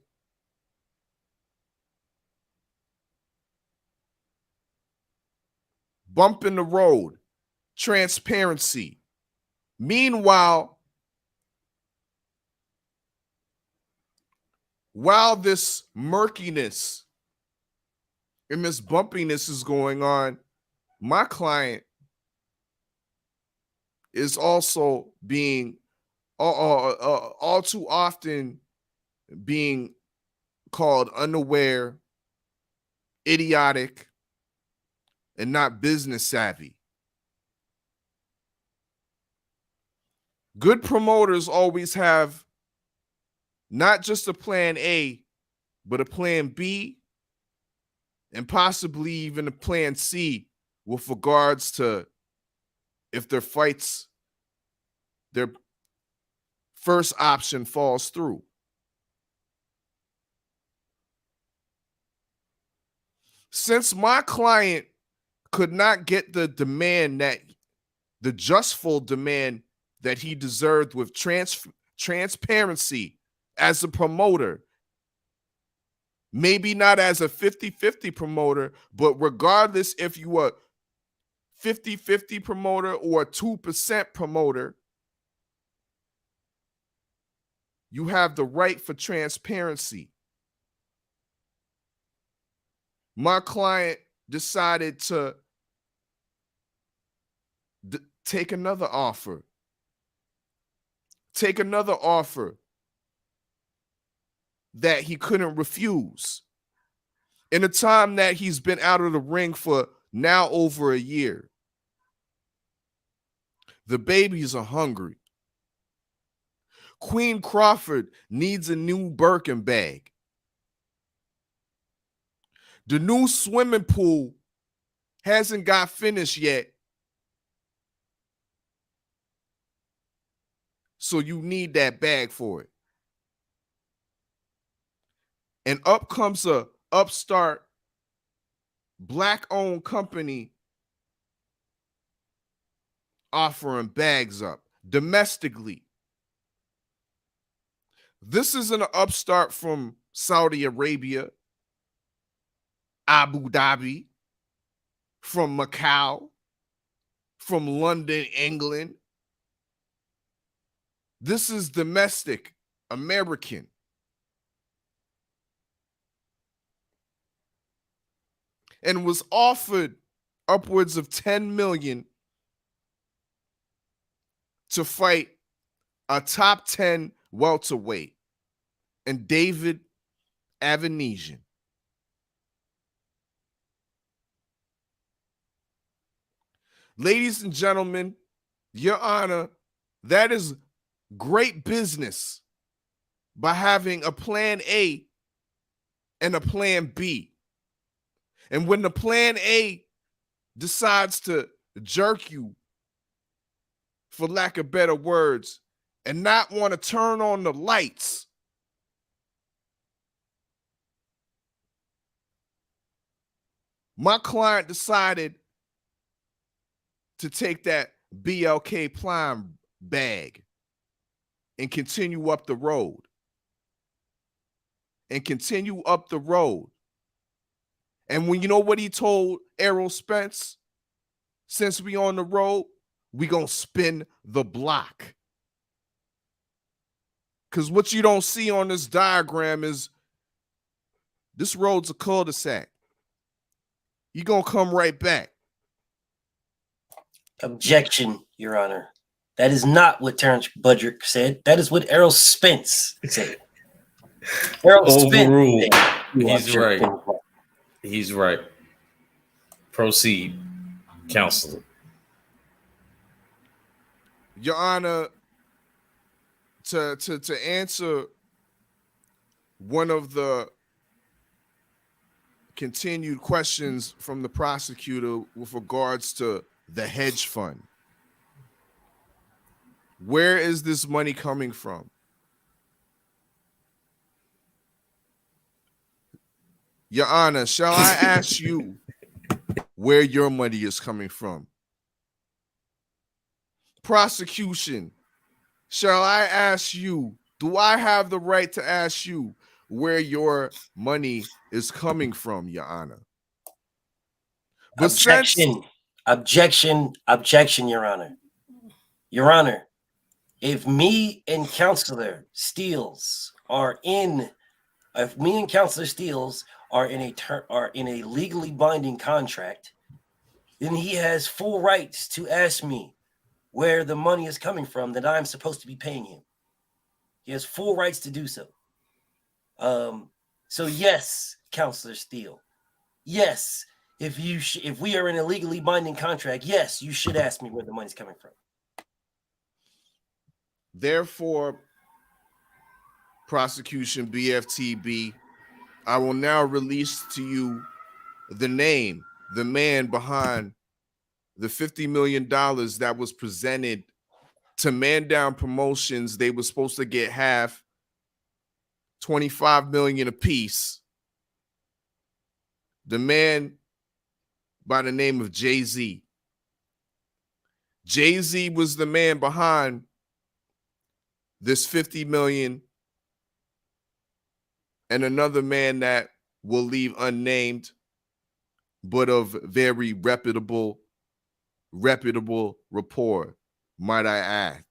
Bump in the road, transparency. Meanwhile, while this murkiness and this bumpiness is going on, my client is also being all too often being called unaware, idiotic, and not business savvy. Good promoters always have not just a plan A, but a plan B, and possibly even a plan C with regards to if their fights, their first option falls through. Since my client could not get the demand the just full demand that he deserved with transparency as a promoter, maybe not as a 50-50 promoter, but regardless if you are 50-50 promoter or a 2% promoter, you have the right for transparency. My client decided to take another offer. Take another offer that he couldn't refuse in a time that he's been out of the ring for now over a year. The babies are hungry. Queen Crawford needs a new Birkin bag. The new swimming pool hasn't got finished yet, so you need that bag for it. and up comes a upstart black-owned company offering bags up domestically. This is an upstart from Saudi Arabia, Abu Dhabi, from Macau, from London, England. This is domestic, American. And was offered upwards of $10 million to fight a top 10 welterweight and David Avanesian. Ladies and gentlemen, Your Honor, that is great business by having a plan A and a plan B. And when the plan A decides to jerk you, for lack of better words, and not want to turn on the lights, my client decided to take that BLK Prime bag and continue up the road. And when you know what he told Errol Spence, since we on the road, we gonna spin the block. Because what you don't see on this diagram is this road's a cul-de-sac. You gonna come right back. Objection, Your Honor. That is not what Terence Budrick said. That is what Errol Spence said. Errol Overruled. Spence. He's right. He's right. Proceed, counselor. Your Honor, to answer one of the continued questions from the prosecutor with regards to the hedge fund. Where is this money coming from? Your Honor, shall I ask you where your money is coming from? Prosecution, shall I ask you, do I have the right to ask you where your money is coming from, Your Honor? But Objection, Your Honor. Your Honor, if me and Counselor Steele are in a legally binding contract, then he has full rights to ask me where the money is coming from that I'm supposed to be paying him. He has full rights to do so. So yes, Counselor Steele, yes, if we are in a legally binding contract, yes, you should ask me where the money's coming from. Therefore, prosecution BFTB, I will now release to you the name, the man behind the $50 million that was presented to Man Down Promotions. They were supposed to get half, $25 million apiece. The man by the name of Jay-Z. Jay-Z was the man behind this $50 million, and another man that will leave unnamed, but of very reputable rapport, might I add.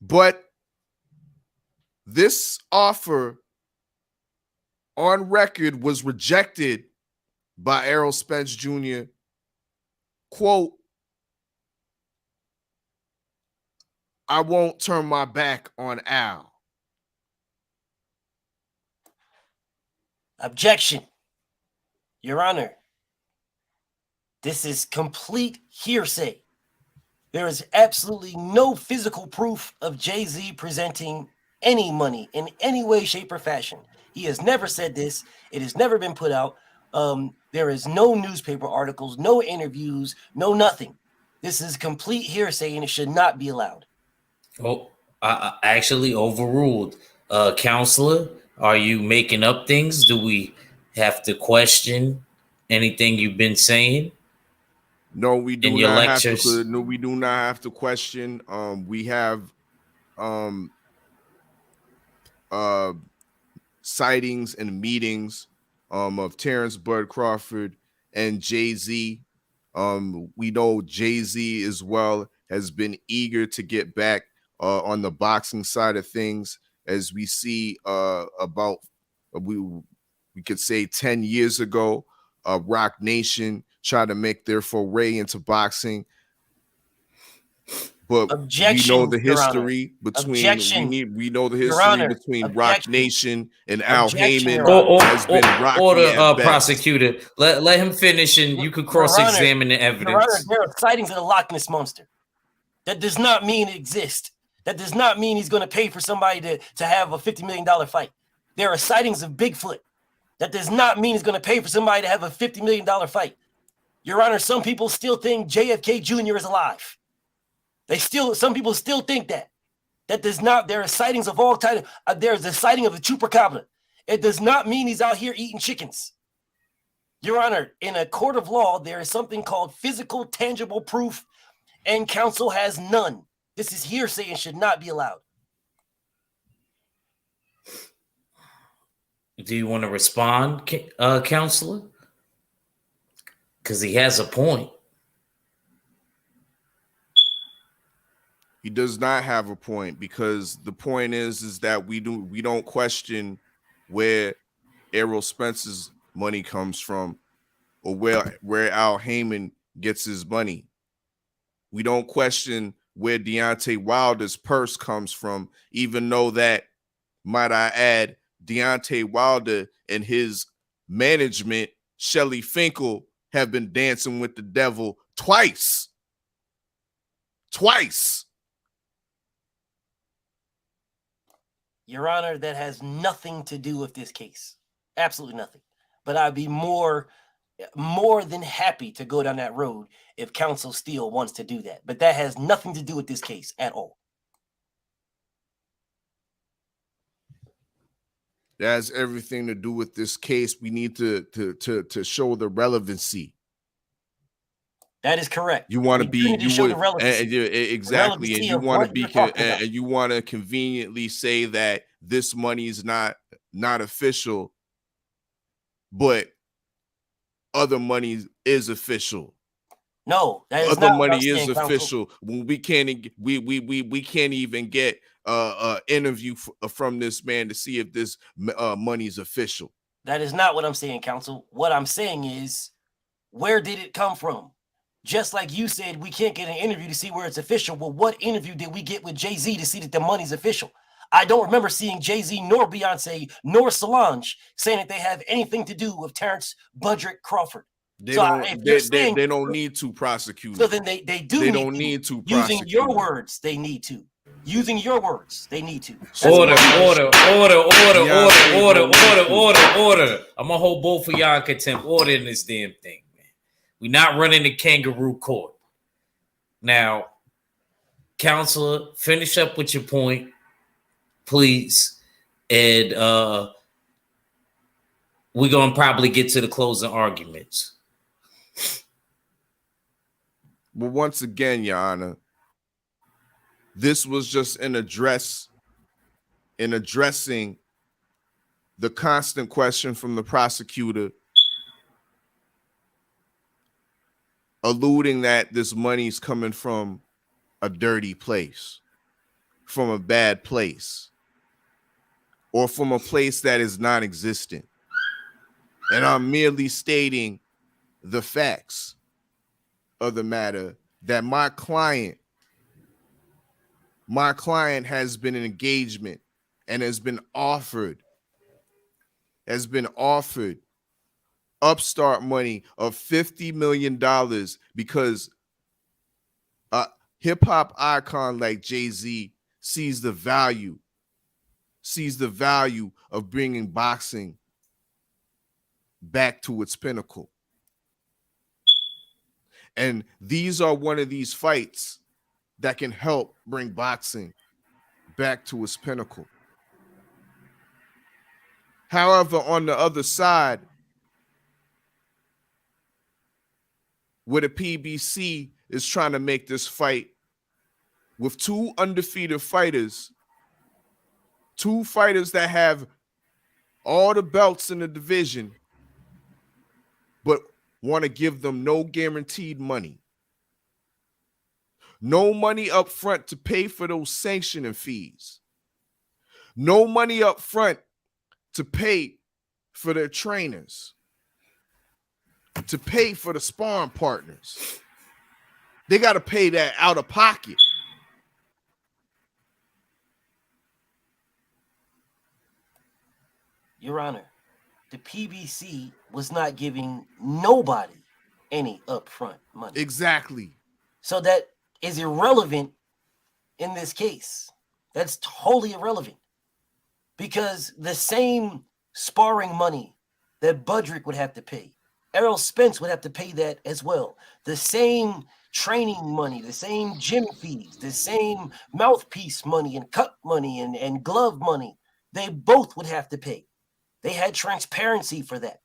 But this offer on record was rejected by Errol Spence Jr. Quote, I won't turn my back on Al. Objection, Your Honor. This is complete hearsay. There is absolutely no physical proof of Jay-Z presenting any money in any way, shape, or fashion. He has never said this. It has never been put out. There is no newspaper articles, no interviews, no nothing. This is complete hearsay, and it should not be allowed. Oh, I actually overruled. Counselor, are you making up things? Do we have to question anything you've been saying No, we in do your not have lectures? to. No, we do not have to question. We have um uh sightings and meetings of Terence Bud Crawford and Jay-Z. We know Jay-Z as well has been eager to get back on the boxing side of things, as we see about we could say 10 years ago, Rock Nation tried to make their foray into boxing. But we know Objection, the Your Honor. history between Objection, we know the Your history Honor. between Rock Objection. Nation and Al Objection, Heyman Your Honor. has been rocky Order, at best. prosecutor. Let him finish, and you could cross-examine the Your Honor, evidence. there are sightings of the Loch Ness Monster. That does not mean it exists. That does not mean he's going to pay for somebody to have a $50 million fight. There are sightings of Bigfoot. That does not mean he's going to pay for somebody to have a $50 million fight. Your Honor, some people still think JFK Jr. is alive. Some people still think that. That does not, there are sightings of all types. There's a sighting of the chupacabra. It does not mean he's out here eating chickens. Your Honor, in a court of law, there is something called physical, tangible proof, and counsel has none. This is hearsay and should not be allowed. Do you want to respond, counselor? Because he has a point. He does not have a point, because the point is that we don't question where Errol Spence's money comes from, or where Al Heyman gets his money. We don't question where Deontay Wilder's purse comes from, even though that, might I add, Deontay Wilder and his management, Shelly Finkel, have been dancing with the devil twice. Your Honor, that has nothing to do with this case. Absolutely nothing. But I'd be more than happy to go down that road if counsel still wants to do that. But that has nothing to do with this case at all. That has everything to do with this case. We need to show the relevancy. That is correct. You want to be exactly, and you want to be and you want to conveniently say that this money is not official, but other money is official. No, that is other not money what I'm is saying, official. counsel. When we can't even get interview from this man to see if this money is official. That is not what I'm saying, counsel. What I'm saying is, where did it come from? Just like you said, we can't get an interview to see where it's official. Well, what interview did we get with Jay-Z to see that the money's official? I don't remember seeing Jay-Z nor Beyonce nor Solange saying that they have anything to do with Terence Budrick Crawford. They don't need to prosecute. So then they do. They don't need to prosecute. Using your words, they need to. Using your words, they need to. Order. I'm gonna hold both of y'all in contempt. Order in this damn thing, man. We're not running the kangaroo court. Now, counselor, finish up with your point, please. And we're gonna probably get to the closing arguments. But once again, Your Honor, this was just in addressing the constant question from the prosecutor, alluding that this money's coming from a dirty place, from a bad place, or from a place that is non-existent. And I'm merely stating the facts of the matter, that my client has been in engagement and has been offered upstart money of $50 million because a hip-hop icon like Jay-Z sees the value of bringing boxing back to its pinnacle. And these are one of these fights that can help bring boxing back to its pinnacle. However, on the other side, where the PBC is trying to make this fight with two undefeated fighters, two fighters that have all the belts in the division, but want to give them no guaranteed money. No money up front to pay for those sanctioning fees. No money up front to pay for their trainers, to pay for the sparring partners. They got to pay that out of pocket. Your Honor, the PBC was not giving nobody any upfront money. Exactly. So that is irrelevant in this case. That's totally irrelevant. Because the same sparring money that Budrick would have to pay, Errol Spence would have to pay that as well. The same training money, the same gym fees, the same mouthpiece money and cup money and glove money, they both would have to pay. They had transparency for that.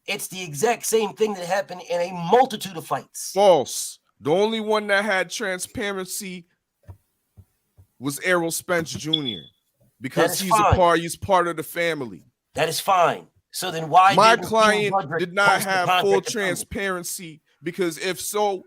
It's the exact same thing that happened in a multitude of fights. False. The only one that had transparency was Errol Spence Jr. because he's part of the family. That is fine. So then why my client did not have full transparency? Because if so,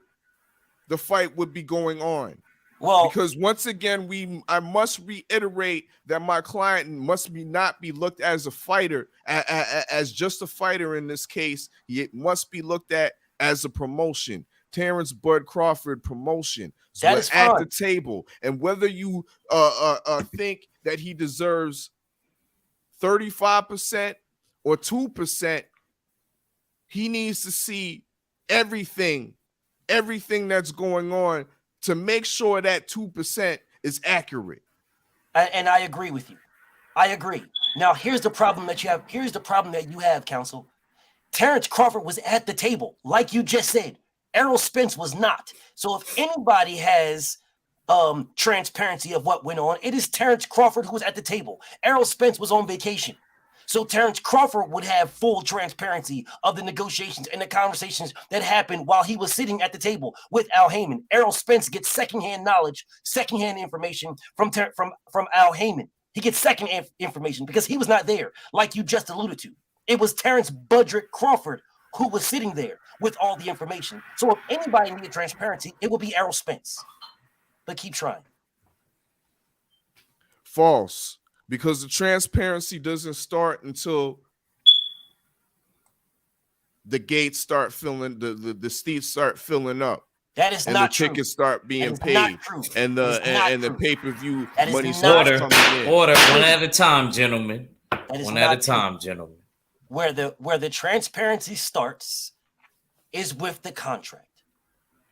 the fight would be going on. Well, because once again, I must reiterate that my client must not be looked as a fighter, as just a fighter in this case. It must be looked at as a promotion. Terence Bud Crawford promotion. So that is at the table. And whether you think that he deserves 35% or 2%, he needs to see everything that's going on to make sure that 2% is accurate. And I agree with you. I agree. Now, here's the problem that you have. Here's the problem that you have, counsel. Terence Crawford was at the table, like you just said. Errol Spence was not. So if anybody has transparency of what went on, it is Terence Crawford who was at the table. Errol Spence was on vacation. So Terence Crawford would have full transparency of the negotiations and the conversations that happened while he was sitting at the table with Al Heyman. Errol Spence gets secondhand knowledge, secondhand information from Al Heyman. He gets second information because he was not there, like you just alluded to. It was Terence Budrick Crawford who was sitting there with all the information. So if anybody needed transparency, it would be Errol Spence. But keep trying. False. Because the transparency doesn't start until the gates start filling, the seats start filling up. That is not true. And the tickets start being paid. And the pay-per-view money starts coming in. Order, one at a time, gentlemen. One at a time, gentlemen. Where the transparency starts is with the contract.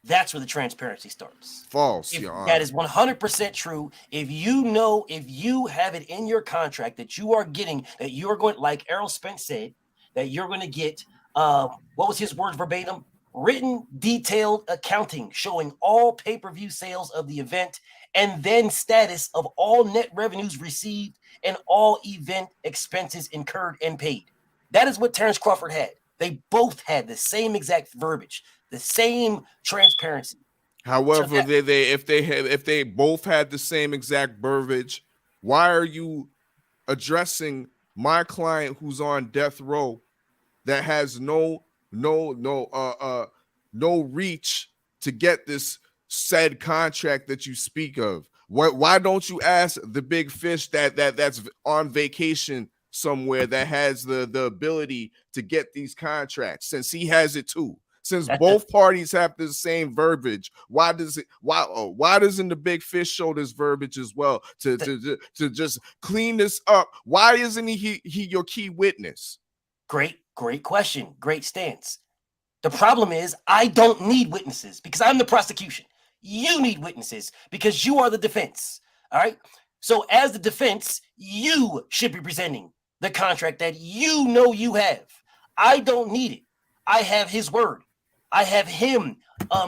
That's where the transparency starts. False. That is 100% true. If you have it in your contract that you are getting, that you're going, like Errol Spence said, that you're going to get, what was his words verbatim? Written, detailed accounting showing all pay-per-view sales of the event and then status of all net revenues received and all event expenses incurred and paid. That is what Terence Crawford had. They both had the same exact verbiage, the same transparency. However, so if they both had the same exact verbiage, why are you addressing my client who's on death row that has no reach to get this said contract that you speak of? Why don't you ask the big fish that's on vacation somewhere that has the ability to get these contracts, since he has it too? Since both parties have the same verbiage, why doesn't the big fish show this verbiage as well to just clean this up? Why isn't he your key witness? Great question. Great stance. The problem is I don't need witnesses because I'm the prosecution. You need witnesses because you are the defense. All right. So as the defense, you should be presenting the contract that you know you have. I don't need it. I have his word. I have him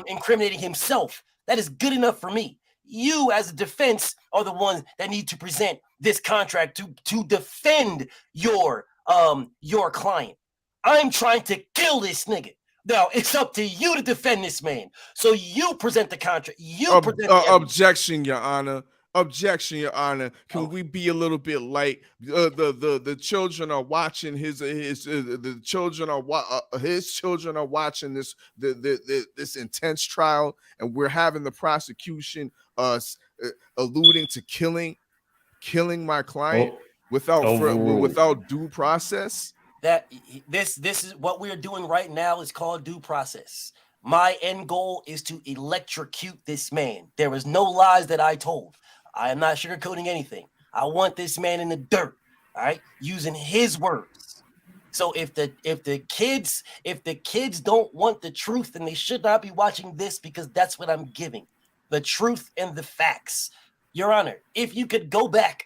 incriminating himself. That is good enough for me. You as a defense are the ones that need to present this contract to defend your client. I'm trying to kill this nigga. Now it's up to you to defend this man. So you present the contract. You present the objection, Your Honor. Objection, Your Honor. Can we be a little bit light? The children are watching his children are watching this intense trial, and we're having the prosecution alluding to killing my client without due process. That this is what we're doing right now is called due process. My end goal is to electrocute this man. There was no lies that I told. I am not sugarcoating anything. I want this man in the dirt, all right, using his words. So if the kids don't want the truth, then they should not be watching this, because that's what I'm giving. The truth and the facts. Your Honor, if you could go back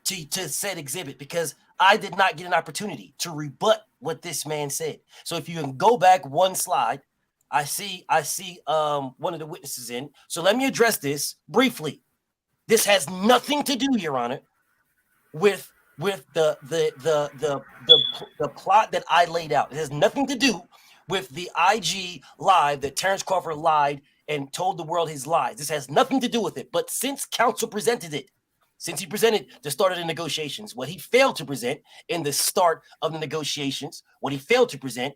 to said exhibit, because I did not get an opportunity to rebut what this man said. So if you can go back one slide, I see one of the witnesses in. So let me address this briefly. This has nothing to do, Your Honor, with the plot that I laid out. It has nothing to do with the IG live that Terence Crawford lied and told the world his lies. This has nothing to do with it. But since counsel presented it, since he presented the start of the negotiations, what he failed to present in the start of the negotiations, what he failed to present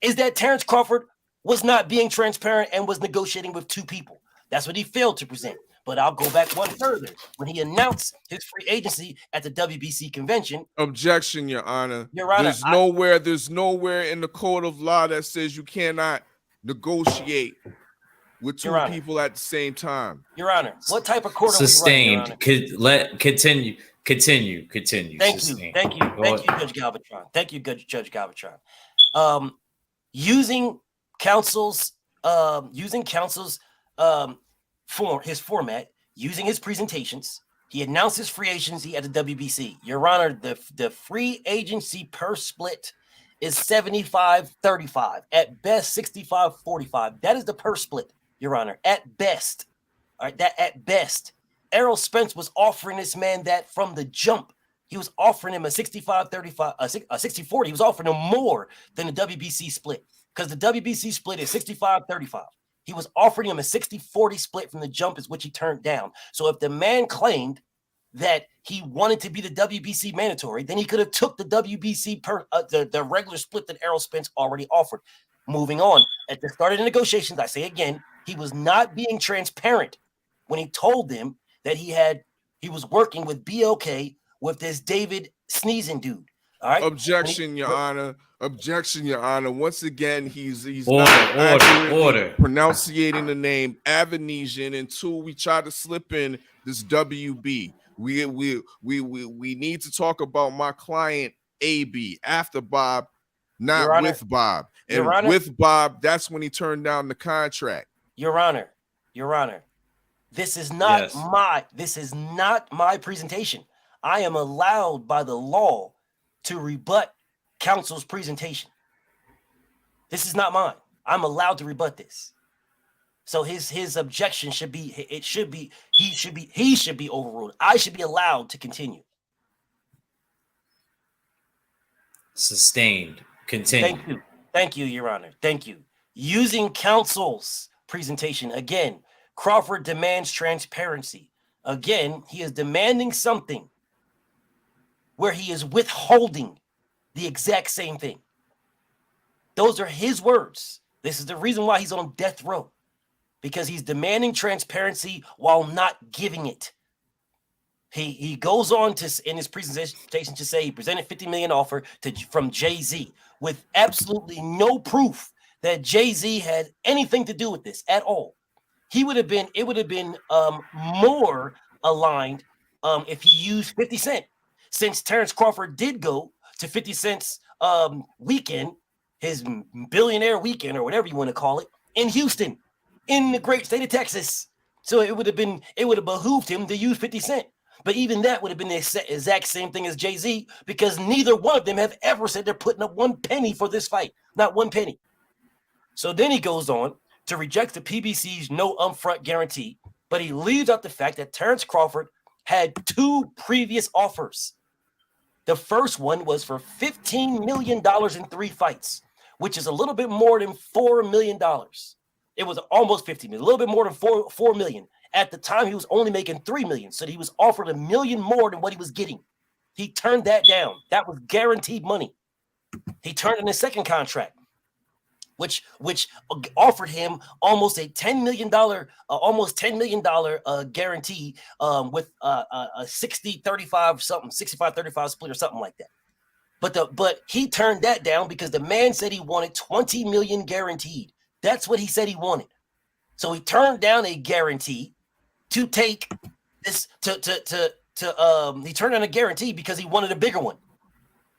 is that Terence Crawford was not being transparent and was negotiating with two people. That's what he failed to present. But I'll go back one further. When he announced his free agency at the WBC convention. Objection, Your Honor. Your Honor, there's nowhere in the code of law that says you cannot negotiate with two people at the same time. Your Honor, what type of court sustained? Are we running, Continue. Thank you, Judge Galvatron. Thank you, Judge Galvatron. Using counsel's format, using his presentations, he announced his free agency at the WBC. Your Honor, the free agency per split is 75-35, at best 65-45. That is the per split, Your Honor, at best. All right, that at best. Errol Spence was offering this man that from the jump. He was offering him a 65-35, a 60-40. He was offering him more than the WBC split, because the WBC split is 65-35. He was offering him a 60-40 split from the jump, is which he turned down. So if the man claimed that he wanted to be the WBC mandatory, then he could have took the WBC the regular split that Errol Spence already offered. Moving on, at the start of the negotiations, I say again, he was not being transparent when he told them that he was working with BLK with this David Sneezing dude. All right. Objection, Your Honor. Objection, Your Honor. Once again, he's order pronunciating the name Avanesian. And two, we try to slip in this WB. We need to talk about my client AB after Bob, not with Bob. And with Bob, that's when he turned down the contract. Your Honor, this is not my presentation. I am allowed by the law to rebut counsel's presentation. This is not mine. I'm allowed to rebut this. So his objection should be he should be overruled. I should be allowed to continue. Sustained. Continue. Thank you, Your Honor. Thank you. Using counsel's presentation again, Crawford demands transparency. Again, he is demanding something where he is withholding the exact same thing. Those are his words. This is the reason why he's on death row, because he's demanding transparency while not giving it. He goes on to in his presentation to say he presented $50 million offer from Jay-Z with absolutely no proof that Jay-Z had anything to do with this at all. It would have been more aligned if he used 50 Cent. Since Terence Crawford did go to 50 Cent's weekend, his billionaire weekend or whatever you want to call it, in Houston, in the great state of Texas. So it would have behooved him to use 50 Cent. But even that would have been the exact same thing as Jay-Z, because neither one of them have ever said they're putting up one penny for this fight. Not one penny. So then he goes on to reject the PBC's no upfront guarantee, but he leaves out the fact that Terence Crawford had 2 previous offers. The first one was for $15 million in 3 fights, which is a little bit more than $4 million. It was almost 50 million, a little bit more than 4 million. At the time, he was only making 3 million. So he was offered $1 million more than what he was getting. He turned that down. That was guaranteed money. He turned in his second contract, which offered him almost a $10 million guarantee with a 60-35 something, 65-35 split or something like that. But he turned that down because the man said he wanted 20 million guaranteed. That's what he said he wanted. So he turned down a guarantee to take this he turned down a guarantee because he wanted a bigger one.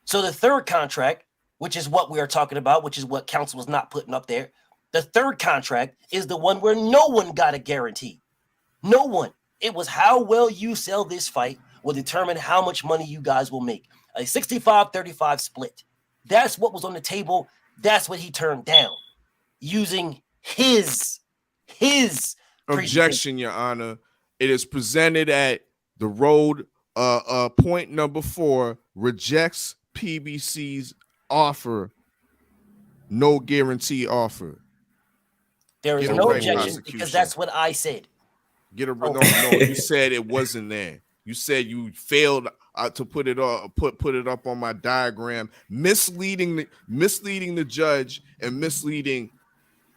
So the third contract, which is what we are talking about, which is what counsel was not putting up there. The third contract is the one where no one got a guarantee. No one. It was how well you sell this fight will determine how much money you guys will make. A 65-35 split. That's what was on the table. That's what he turned down. Using his objection, Your Honor. It is presented at the road. Point number 4 rejects PBC's offer. No guarantee offer. There is no objection because that's what I said. No. You said it wasn't there. You said you failed to put it up on my diagram, misleading the judge and misleading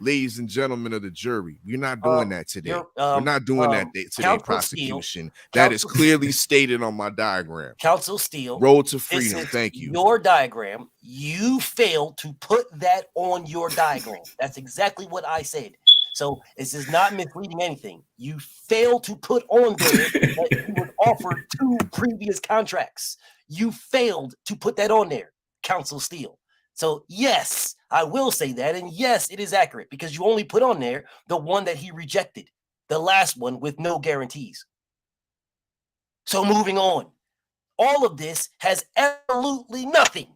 ladies and gentlemen of the jury. We're not doing that today. We're not doing that today, prosecution. That is clearly stated on my diagram. Counsel Steele. Road to freedom. Thank you. Your diagram, you failed to put that on your diagram. That's exactly what I said. So this is not misleading anything. You failed to put on there that you was offered 2 previous contracts. You failed to put that on there, Counsel Steele. So yes, I will say that. And yes, it is accurate because you only put on there the one that he rejected, the last one with no guarantees. So moving on, all of this has absolutely nothing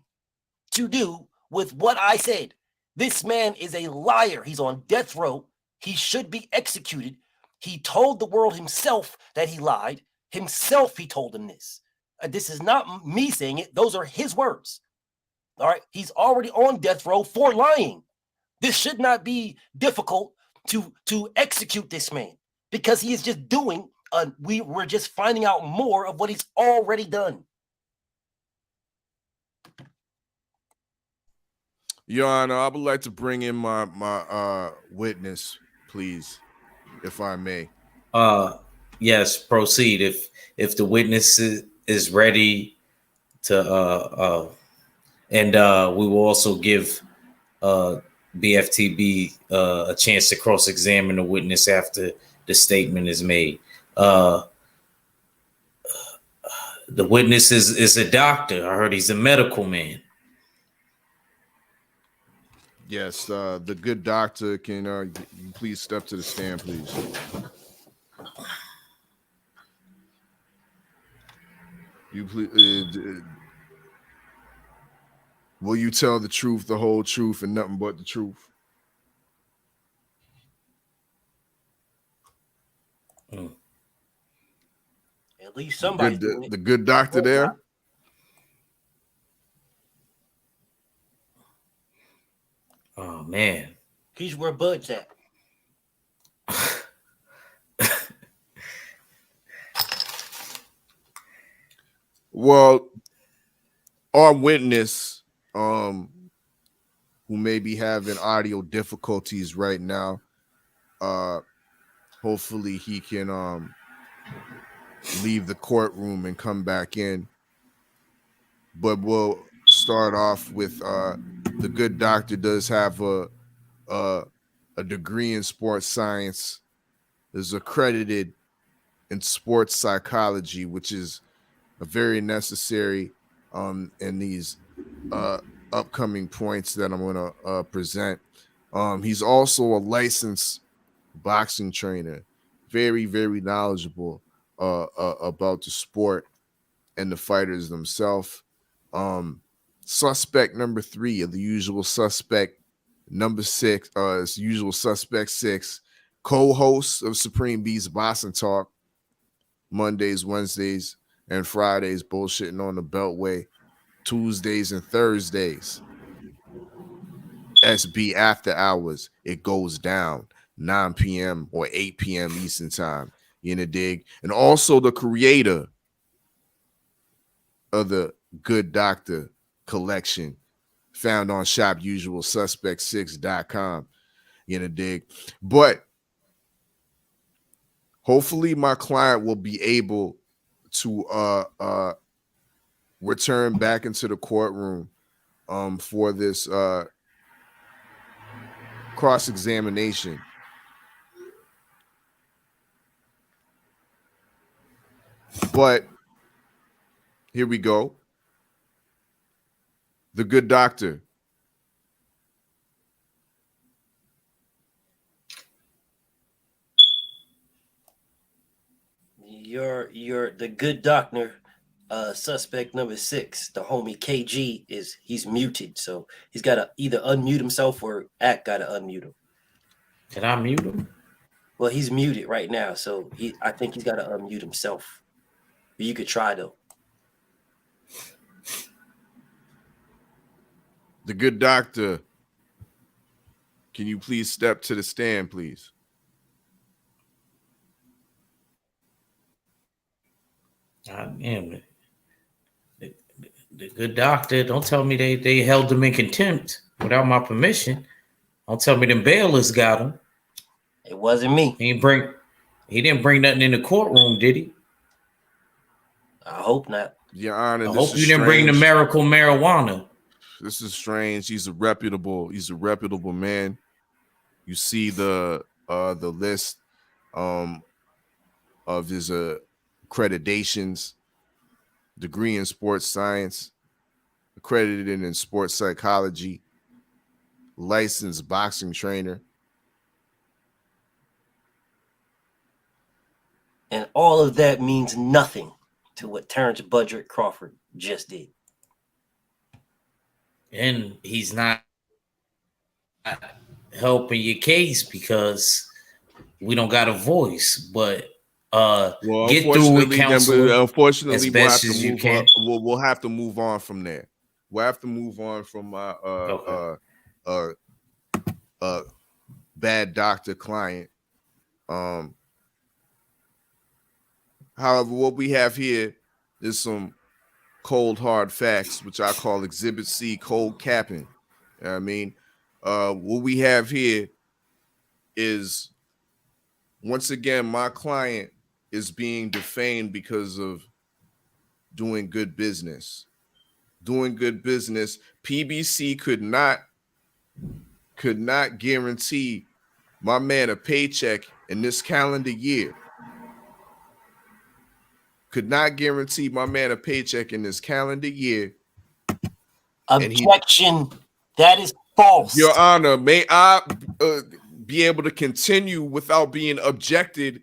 to do with what I said. This man is a liar. He's on death row. He should be executed. He told the world himself that he lied. Himself, he told them this. This is not me saying it. Those are his words. All right. He's already on death row for lying. This should not be difficult to execute this man because he is just doing, we're just finding out more of what he's already done. Your Honor, I would like to bring in my witness, please, if I may. Yes, proceed. If the witness is ready to, and we will also give BFTB a chance to cross-examine the witness after the statement is made. The witness is a doctor. I heard he's a medical man. Yes, the good doctor can please step to the stand, please. You please, will you tell the truth, the whole truth, and nothing but the truth? At least somebody. The good doctor there. Oh man, he's where Bud's at. Well, our witness, who may be having audio difficulties right now, hopefully he can leave the courtroom and come back in. But we'll start off with the good doctor does have a degree in sports science, is accredited in sports psychology, which is a very necessary in these upcoming points that I'm going to present. He's also a licensed boxing trainer, very, very knowledgeable about the sport and the fighters themselves. Suspect number 3 of the usual suspect number 6, usual suspect 6, co-host of Supreme Beast Boxing Talk, Mondays, Wednesdays, and Fridays, bullshitting on the Beltway, Tuesdays and Thursdays. SB After Hours, it goes down 9 p.m. or 8 p.m. Eastern Time. You in the dig? And also the creator of the Good Doctor collection, found on shopusualsuspect6.com. You in the dig? But hopefully my client will be able to return back into the courtroom for this cross-examination. But here we go. The Good Doctor. You're the Good Doctor. Suspect number 6, the homie KG, he's muted, so he's got to either unmute himself or Act got to unmute him. Can I mute him? Well, he's muted right now, so I think he's got to unmute himself. But you could try though. The Good Doctor. Can you please step to the stand, please? God damn it. The Good Doctor, don't tell me they held him in contempt without my permission. Don't tell me them bailiffs got him. It wasn't me. He didn't bring nothing in the courtroom, did he? I hope not. Your Honor, I hope you didn't bring the miracle marijuana. This is strange. He's a reputable man. You see the list of his accreditations: degree in sports science, accredited in sports psychology, licensed boxing trainer. And all of that means nothing to what Terence Budrick Crawford just did. And he's not helping your case because we don't got a voice. But get through it, counsel. Unfortunately, as best as you can. We'll have to move on from there. We'll have to move on from my bad doctor client. However, what we have here is some cold hard facts, which I call Exhibit C, cold capping. You know what I mean, what we have here is, once again, my client is being defamed because of doing good business. Doing good business. PBC could not guarantee my man a paycheck in this calendar year. Could not guarantee my man a paycheck in this calendar year. Objection. That is false. Your Honor, may I be able to continue without being objected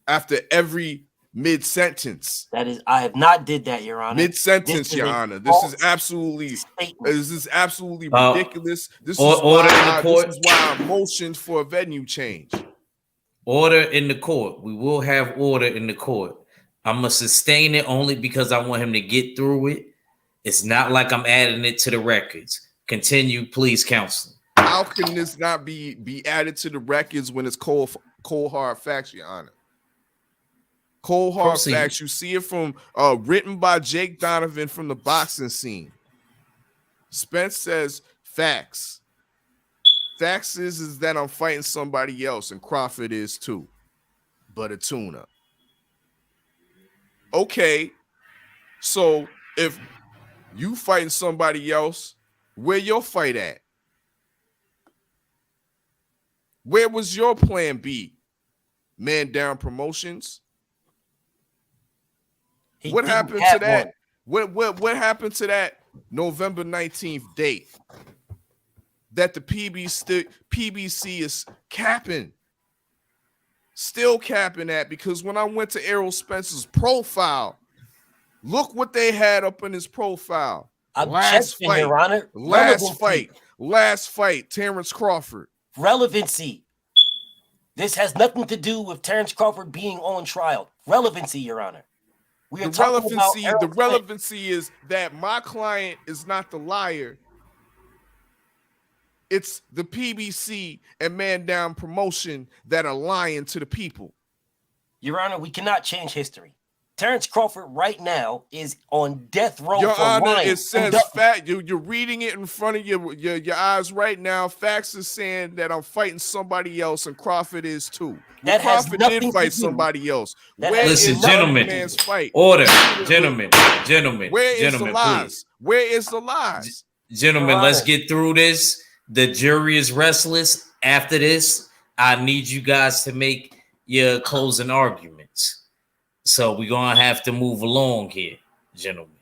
after every mid-sentence? That is, I have not did that, Your Honor. Mid-sentence, Your Honor. This is absolutely ridiculous. This is why I motioned for a venue change. Order in the court. We will have order in the court. I'm going to sustain it only because I want him to get through it. It's not like I'm adding it to the records. Continue, please, counsel. How can this not be added to the records when it's cold hard facts, Your Honor? Cold hard facts. You see it from written by Jake Donovan from the boxing scene. Spence says facts. Facts is that I'm fighting somebody else, and Crawford is too, but a tune-up. Okay, so if you fighting somebody else, where your fight at? Where was your plan B? Man down promotions? What happened to that? What happened to that November 19th date that the PBC is capping? Still capping that, because when I went to Errol Spencer's profile, look what they had up in his profile. Last fight, Your Honor. Last fight, Terence Crawford. Relevancy. This has nothing to do with Terence Crawford being on trial. Relevancy, Your Honor. We are The talking about relevancy is that my client is not the liar. It's the PBC and Man Down Promotion that are lying to the people. Your Honor, we cannot change history. Terence Crawford right now is on death row. Your for Honor, lying. it says fact. You're reading it in front of your eyes right now. Facts is saying that I'm fighting somebody else, and Crawford is too. That Crawford has did nothing fight to do. somebody else. That Where has is Listen, the other gentlemen. man's fight? Order. Gentlemen. Where is the lies? Please. Where is the lies? Gentlemen, Your let's Honor. get through this. The jury is restless. After this, I need you guys to make your closing arguments. So we're going to have to move along here, gentlemen.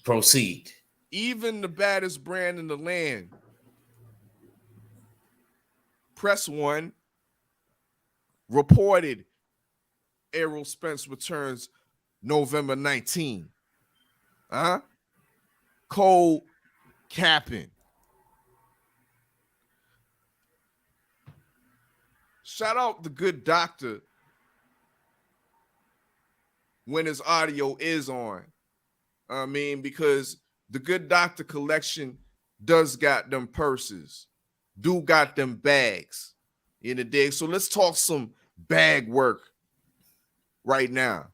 Proceed. Even the baddest brand in the land, Press One, reported Errol Spence returns November 19. Cold capping. Shout out the good doctor when his audio is on. I mean, because the good doctor collection does got them purses, do got them bags in the day. So let's talk some bag work right now.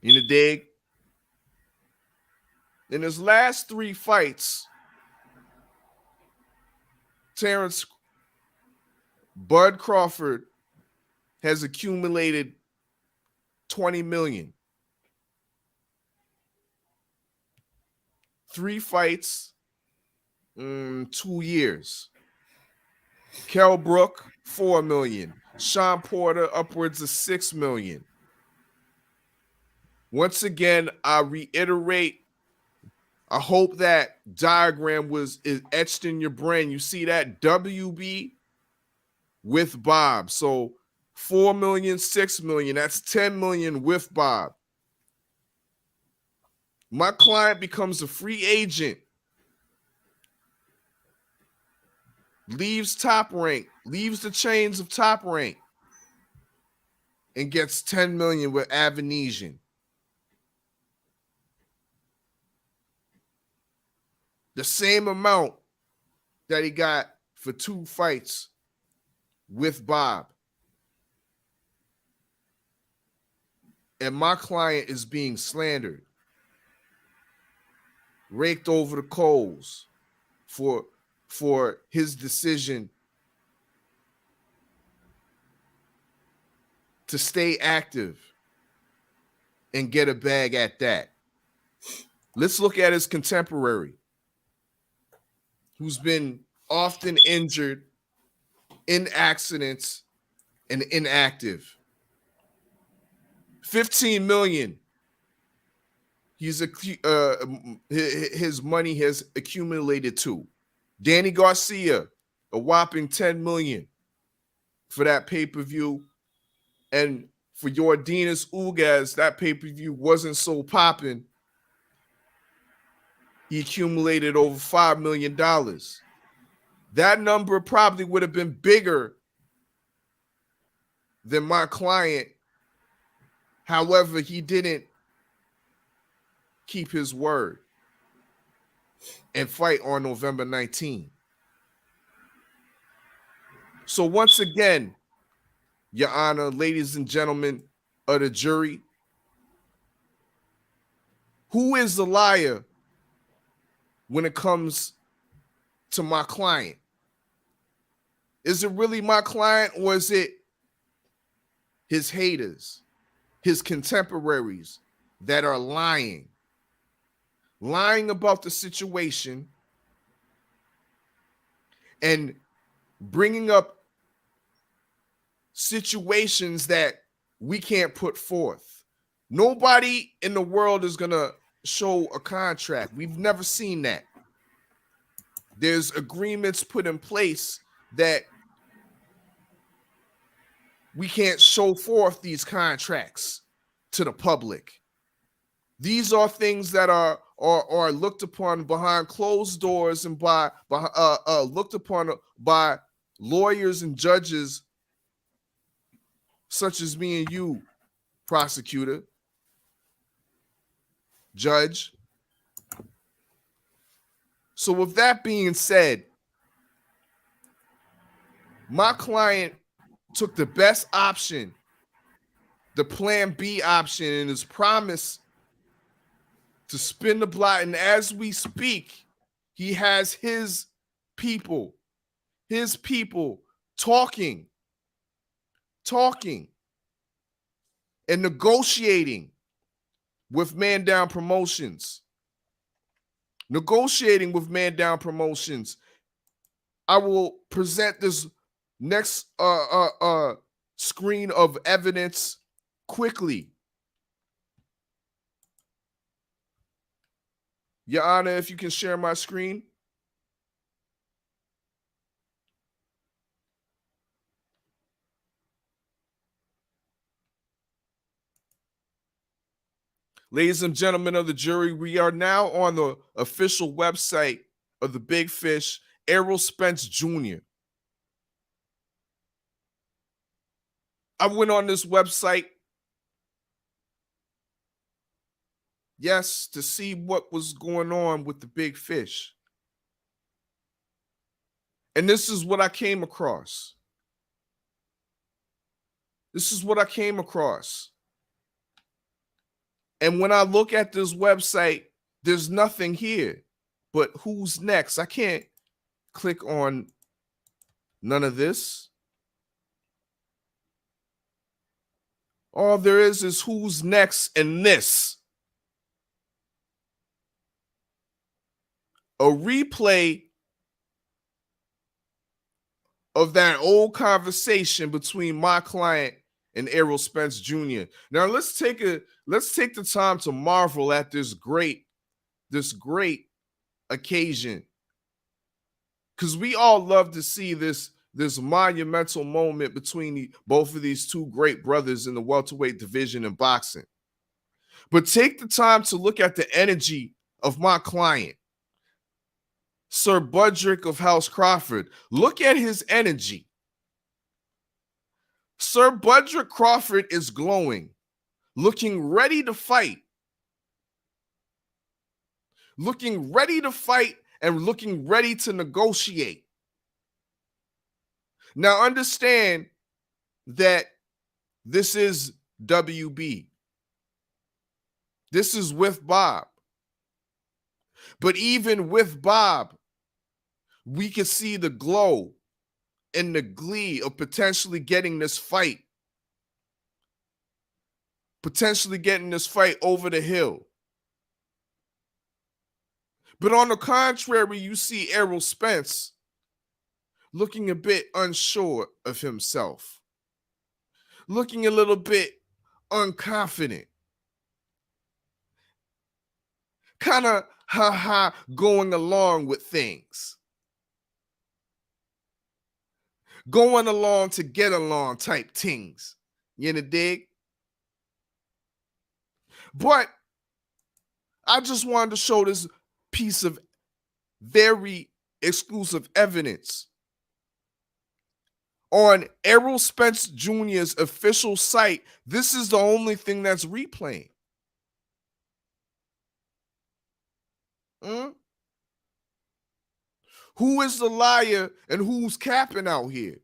In the dig. In his last 3 fights, Terence Bud Crawford has accumulated 20 million. 3 fights, 2 years. Kell Brook, 4 million. Sean Porter, upwards of 6 million. Once again, I reiterate, I hope that diagram is etched in your brain. You see that WB with Bob. So 4 million, 6 million. That's 10 million with Bob. My client becomes a free agent, leaves Top Rank, leaves the chains of Top Rank, and gets 10 million with Avanesian. The same amount that he got for 2 fights with Bob. And my client is being slandered, raked over the coals for his decision to stay active and get a bag at that. Let's look at his contemporary, who's been often injured, in accidents, and inactive. 15 million. His money has accumulated to. Danny Garcia, a whopping 10 million for that pay-per-view. And for Yordenis Ugas, that pay-per-view wasn't so popping. He accumulated over $5 million. That number probably would have been bigger than my client. However, he didn't keep his word and fight on November 19. So once again, Your Honor, ladies and gentlemen of the jury, who is the liar when it comes to my client? Is it really my client, or is it his haters, his contemporaries that are lying about the situation and bringing up situations that we can't put forth? Nobody in the world is going to show a contract. We've never seen that. There's agreements put in place that we can't show forth these contracts to the public. These are things that are looked upon behind closed doors and by looked upon by lawyers and judges such as me and you, prosecutor, judge. So with that being said, my client took the best option, the plan B option, and his promise to spin the block. And as we speak, he has his people talking and negotiating with Man Down Promotions. I will present this next screen of evidence quickly. Your Honor, if you can share my screen. Ladies and gentlemen of the jury, we are now on the official website of the Big Fish, Errol Spence Jr. I went on this website, yes, to see what was going on with the Big Fish. And this is what I came across. And when I look at this website, there's nothing here but who's next. I can't click on none of this. All there is who's next and this. A replay of that old conversation between my client and Errol Spence Jr. Now let's take the time to marvel at this great occasion, because we all love to see this monumental moment between both of these two great brothers in the welterweight division in boxing. But take the time to look at the energy of my client, Sir Budrick of House Crawford. Look at his energy. Sir Budrick Crawford is glowing, looking ready to fight. And looking ready to negotiate. Now understand that this is WB. This is with Bob. But even with Bob, we can see the glow and the glee of potentially getting this fight over the hill. But on the contrary, you see Errol Spence looking a bit unsure of himself, looking a little bit unconfident, kind of going along with things, going along to get along type things. You know, dig? But I just wanted to show this piece of very exclusive evidence on Errol Spence Jr.'s official site. This is the only thing that's replaying. Who is the liar and who's capping out here?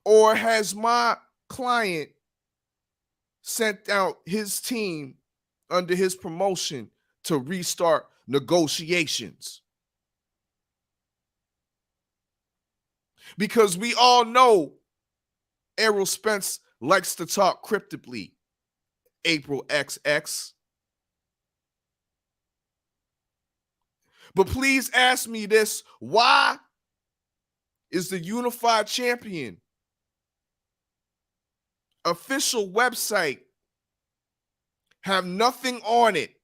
Or has my client sent out his team under his promotion to restart negotiations? Because we all know Errol Spence likes to talk cryptically. April XX. But please ask me this: why is the Unified Champion official website have nothing on it?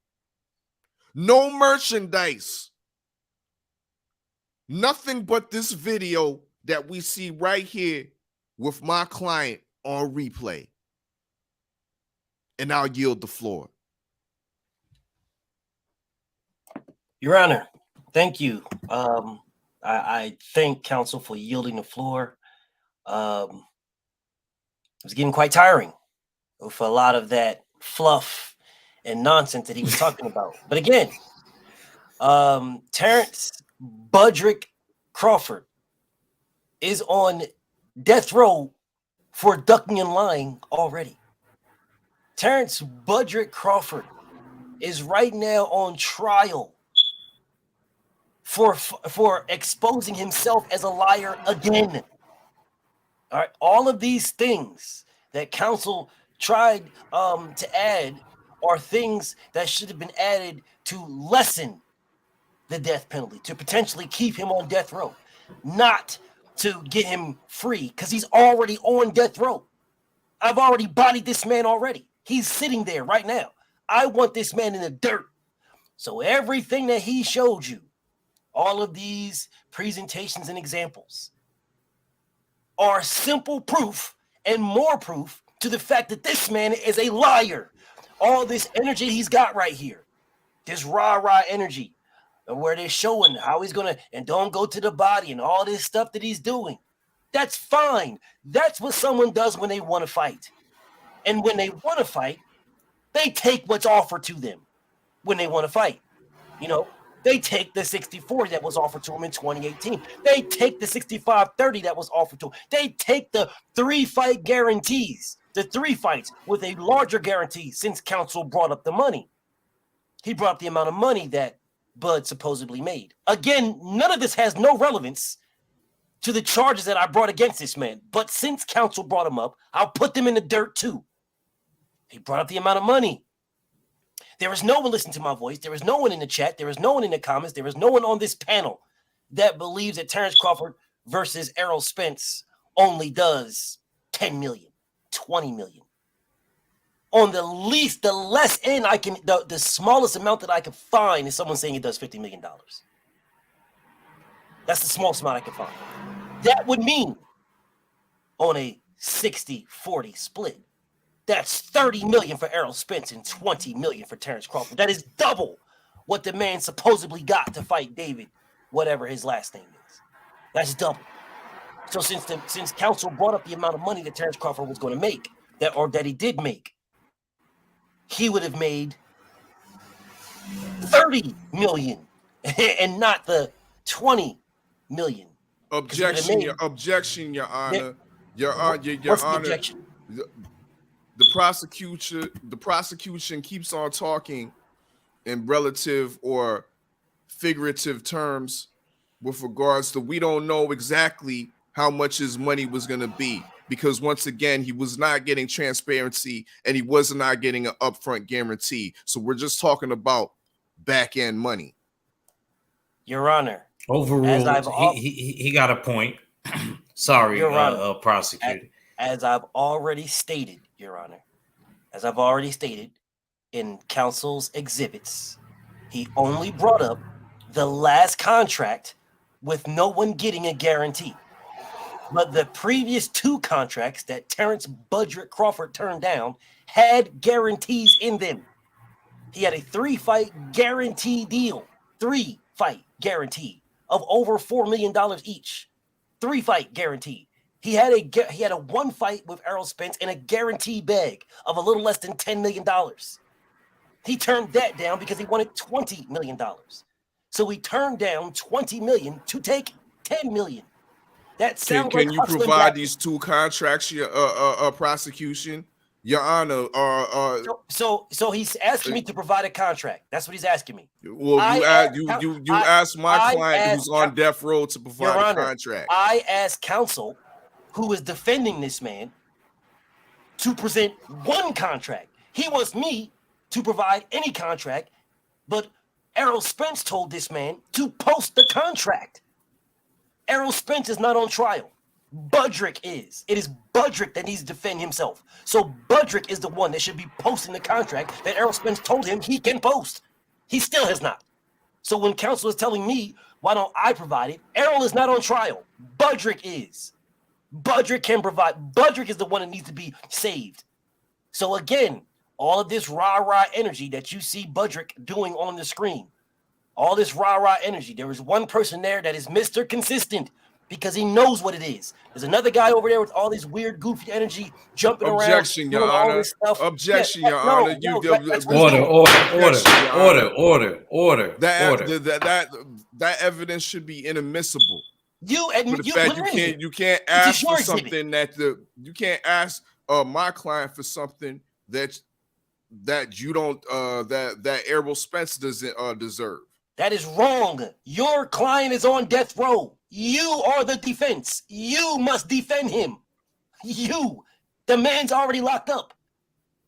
No merchandise. Nothing but this video that we see right here with my client on replay. And I'll yield the floor. Your Honor, thank you. I thank counsel for yielding the floor. It was getting quite tiring with a lot of that fluff and nonsense that he was talking about. But again, Terence Budrick Crawford is on death row for ducking and lying already. Terence Budrick Crawford is right now on trial for exposing himself as a liar again. All right, all of these things that counsel tried to add are things that should have been added to lessen the death penalty, to potentially keep him on death row, not to get him free, because he's already on death row. I've already bodied this man already. He's sitting there right now. I want this man in the dirt. So everything that he showed you, all of these presentations and examples, are simple proof and more proof to the fact that this man is a liar. All this energy he's got right here, this rah-rah energy, where they're showing how he's going to, and don't go to the body and all this stuff that he's doing. That's fine. That's what someone does when they want to fight. And when they want to fight, they take what's offered to them when they want to fight. You know, they take the 60-40 that was offered to them in 2018. They take the 65-30 that was offered to them. They take the 3-fight guarantees, the 3 fights with a larger guarantee since counsel brought up the money. He brought up the amount of money that Bud supposedly made. Again, none of this has no relevance to the charges that I brought against this man. But since counsel brought him up, I'll put them in the dirt too. He brought up the amount of money. There is no one listening to my voice. There is no one in the chat. There is no one in the comments. There is no one on this panel that believes that Terence Crawford versus Errol Spence only does 10 million, 20 million. On the less end I can, the smallest amount that I can find is someone saying it does $50 million. That's the smallest amount I can find. That would mean on a 60-40 split, that's 30 million for Errol Spence and 20 million for Terence Crawford. That is double what the man supposedly got to fight David, whatever his last name is. That's double. So since counsel brought up the amount of money that Terence Crawford was going to make, that he did make, he would have made 30 million and not the 20 million. Objection, Your Honor. Your Honor. What's the objection? The prosecution keeps on talking in relative or figurative terms with regards to we don't know exactly how much his money was going to be, because once again, he was not getting transparency and he was not getting an upfront guarantee. So we're just talking about back end money. Your Honor. Overruled. He got a point. Sorry, Your Honor, prosecutor. As I've already stated, Your Honor, as I've already stated in counsel's exhibits, he only brought up the last contract with no one getting a guarantee. But the previous 2 contracts that Terence Budrick Crawford turned down had guarantees in them. He had a 3-fight guarantee deal, 3-fight guarantee of over $4 million each. 3-fight guarantee. He had a 1-fight with Errol Spence and a guarantee bag of a little less than $10 million. He turned that down because he wanted $20 million. So he turned down $20 million to take $10 million. That sounds Can like you provide these 2 contracts, your prosecution? Your Honor, so he's asking me to provide a contract. That's what he's asking me. Well, you asked my client who's on death row to provide a contract. I asked counsel, who is defending this man, to present 1 contract. He wants me to provide any contract, but Errol Spence told this man to post the contract. Errol Spence is not on trial. Budrick is. It is Budrick that needs to defend himself. So Budrick is the one that should be posting the contract that Errol Spence told him he can post. He still has not. So when counsel is telling me, why don't I provide it? Errol is not on trial. Budrick is. Budrick can provide. Budrick is the one that needs to be saved. So again, all of this rah-rah energy that you see Budrick doing on the screen, all this rah-rah energy. There is one person there that is Mr. Consistent because he knows what it is. There's another guy over there with all this weird, goofy energy jumping Objection, around, Your doing all Honor. this stuff. Objection, Yeah, Your no, Honor. no, that's what he's Order, doing. order. That evidence should be inadmissible. You admit For the fact you can't ask for something you can't ask my client for something that you don't that Errol Spence doesn't deserve. That is wrong. Your client is on death row. You are the defense. You must defend him. You. The man's already locked up.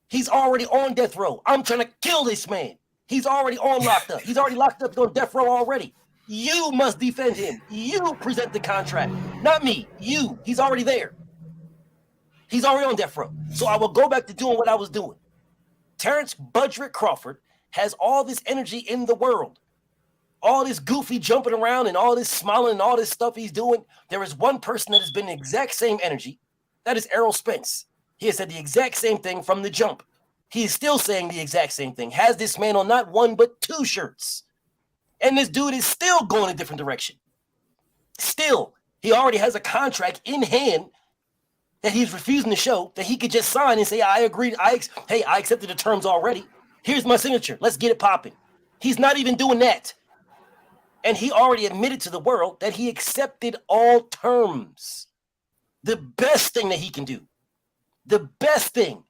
He's already on death row. I'm trying to kill this man. He's already locked up. He's already locked up. He's on death row already. You must defend him. You present the contract. Not me. You. He's already there. He's already on death row. So I will go back to doing what I was doing. Terence Budrick Crawford has all this energy in the world. All this goofy jumping around and all this smiling and all this stuff he's doing. There is one person that has been the exact same energy. That is Errol Spence. He has said the exact same thing from the jump. He is still saying the exact same thing. Has this man on not one but two shirts. And this dude is still going a different direction. Still, he already has a contract in hand that he's refusing to show that he could just sign and say, I agreed. I accepted the terms already. Here's my signature. Let's get it popping. He's not even doing that. And he already admitted to the world that he accepted all terms. The best thing that he can do. The best thing.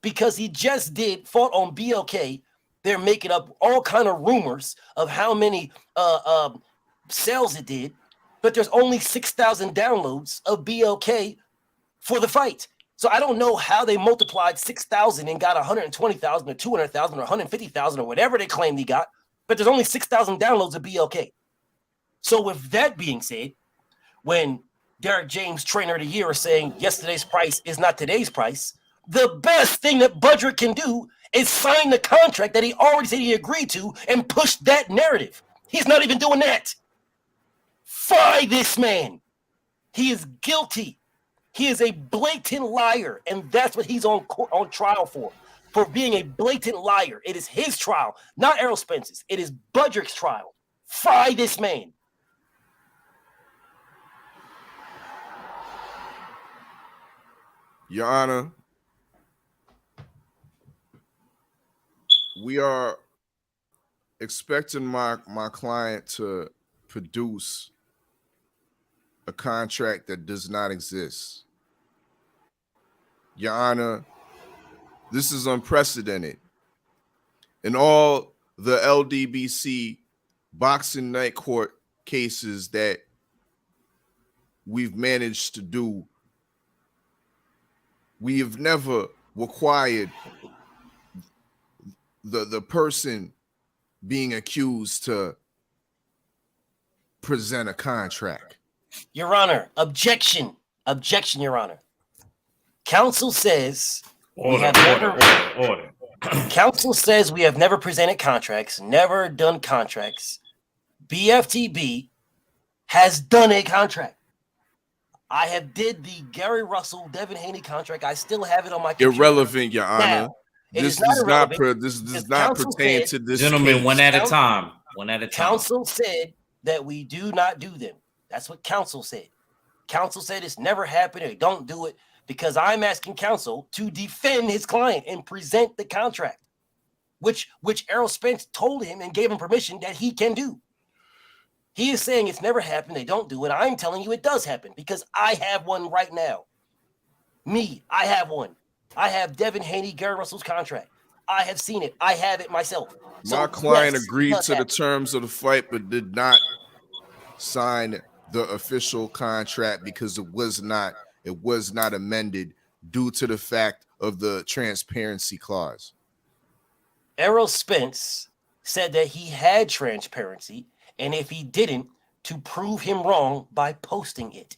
Because he just fought on BLK. They're making up all kind of rumors of how many sales it did. But there's only 6,000 downloads of BLK for the fight. So I don't know how they multiplied 6,000 and got 120,000 or 200,000 or 150,000 or whatever they claimed he got. But there's only 6,000 downloads of BLK. So with that being said, when Derek James, Trainer of the Year, is saying yesterday's price is not today's price, the best thing that Budrick can do is sign the contract that he already said he agreed to and push that narrative. He's not even doing that. Fry this man. He is guilty. He is a blatant liar, and that's what he's on trial for being a blatant liar. It is his trial, not Errol Spence's. It is Budrick's trial. Fry this man. Your Honor, we are expecting my client to produce a contract that does not exist. Your Honor, this is unprecedented. In all the LDBC boxing night court cases that we've managed to do, we have never required the person being accused to present a contract. Your Honor, objection, Your Honor. Counsel says Counsel says we have never presented contracts, never done contracts. BFTB has done a contract. I have did the Gary Russell, Devin Haney contract. I still have it on my computer. Irrelevant, Your Honor. Now, this does not pertain to this gentlemen case. one at a time. Counsel said that we do not do them. That's what counsel said. Counsel said it's never happened, or don't do it, because I'm asking counsel to defend his client and present the contract, which Errol Spence told him and gave him permission that he can do. He is saying it's never happened, they don't do it. I'm telling you it does happen because I have one right now. I have one. I have Devin Haney, Gary Russell's contract. I have seen it. I have it myself. My client agreed to the terms of the fight, but did not sign the official contract because it was not amended due to the fact of the transparency clause. Errol Spence said that he had transparency, and if he didn't, to prove him wrong by posting it.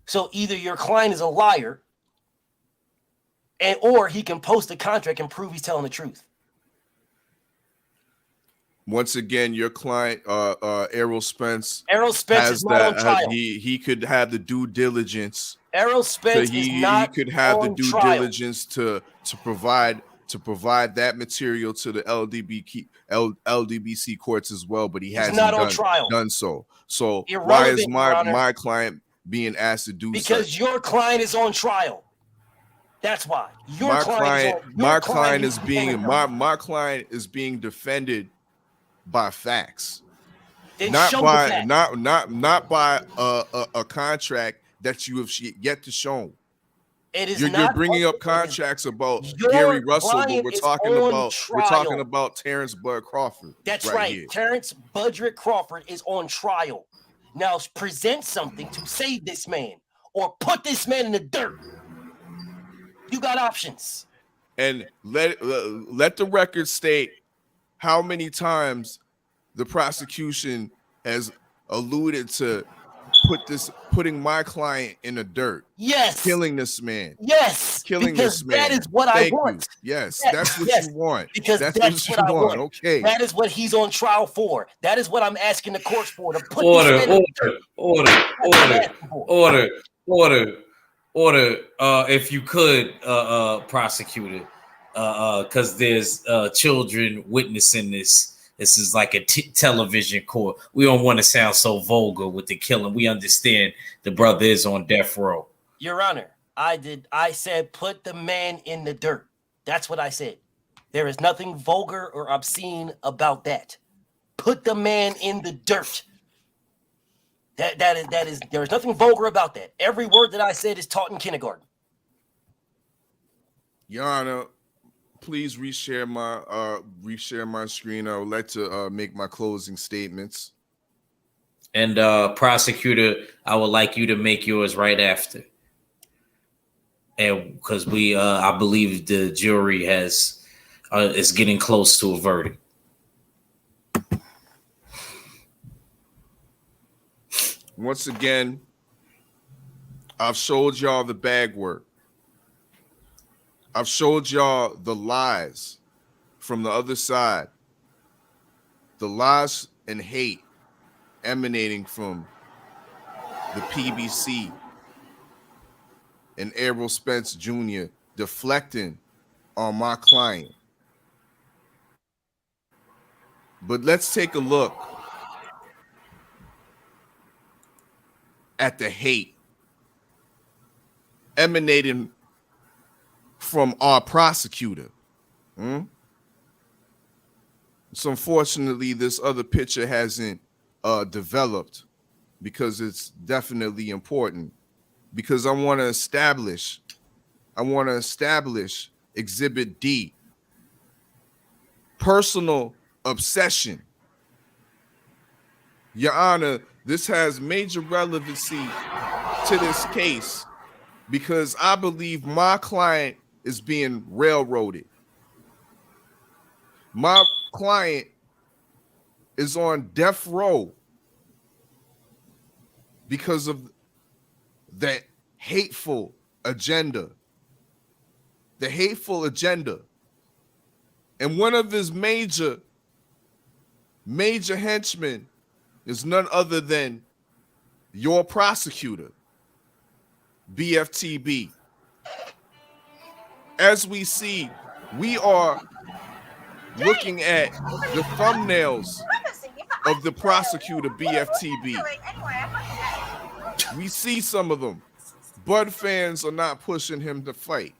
So either your client is a liar, or he can post a contract and prove he's telling the truth. Once again, your client, Errol Spence is not on trial. He could have the due diligence Errol Spence is not he could have the on due trial. diligence to provide that material to the LDBC courts as well, but he He's hasn't not on trial. done so. So why Irrelevant, is Your Honor. my client being asked to do Because such? your client is on trial. That's why. My client is being defended by facts. Then Not show by the facts. not by a contract that you have yet to show. It is You're bringing up contracts about Gary Russell, but we're talking about Terence Bud Crawford. That's right. Here. Terence Budrick Crawford is on trial. Now present something to save this man or put this man in the dirt. You got options. And let the record state how many times the prosecution has alluded to putting my client in the dirt. Yes. Killing this man. Yes. Killing this man. That is what I want. Yes, that's what you want. Because that's what I want. Okay. That is what he's on trial for. That is what I'm asking the courts for. To put order. If you could, prosecutor, because there's children witnessing this. This is like a television court. We don't want to sound so vulgar with the killing. We understand the brother is on death row. Your Honor, I said put the man in the dirt. That's what I said. There is nothing vulgar or obscene about that. Put the man in the dirt. That is there is nothing vulgar about that. Every word that I said is taught in kindergarten. Your Honor, please reshare my screen. I would like to make my closing statements. And prosecutor, I would like you to make yours right after. And because I believe the jury is getting close to a verdict. Once again, I've showed y'all the bag work. I've showed y'all the lies from the other side. The lies and hate emanating from the PBC and Errol Spence Jr. deflecting on my client. But let's take a look at the hate emanating from our prosecutor. So unfortunately, this other picture hasn't developed because it's definitely important. Because I want to establish Exhibit D, personal obsession. Your Honor, this has major relevancy to this case because I believe my client is being railroaded. My client is on death row because of that hateful agenda. The hateful agenda. And one of his major henchmen is none other than your prosecutor, BFTB. As we see, we are looking at the thumbnails of the prosecutor, BFTB. We see some of them. Bud fans are not pushing him to fight.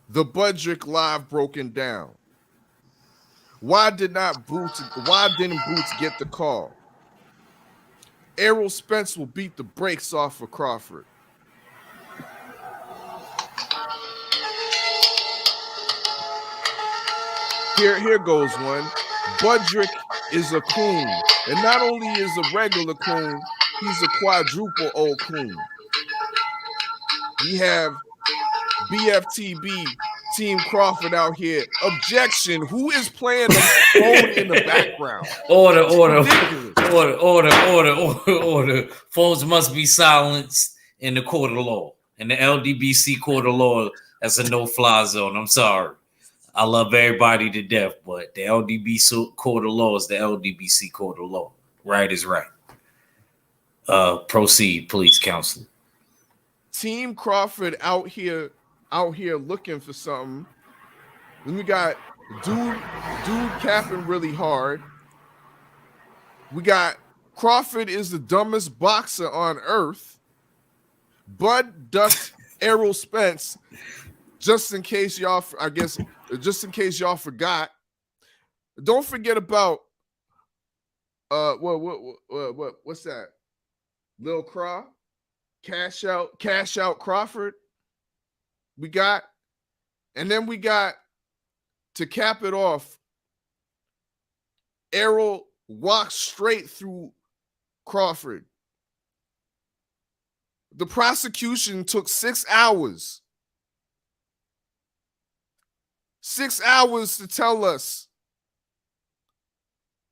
The Budrick live broken down. Why didn't Boots get the call? Errol Spence will beat the brakes off of Crawford. Here goes one. Budrick is a coon. And not only is a regular coon, he's a quadruple old coon. We have BFTB, Team Crawford out here. Objection. Who is playing the phone in the background? Order. Phones must be silenced in the court of law. In the LDBC court of law, that's a no-fly zone. I'm sorry. I love everybody to death, but the LDBC court of law is the LDBC court of law. Right is right. Proceed, please, counselor. Team Crawford out here looking for something. Then we got dude capping really hard. We got Crawford is the dumbest boxer on earth. Bud ducked Errol Spence, just in case y'all forgot. Don't forget about what's that? Lil Craw, cash out Crawford. We got, and then we got to cap it off. Errol walked straight through Crawford. The prosecution took 6 hours. 6 hours to tell us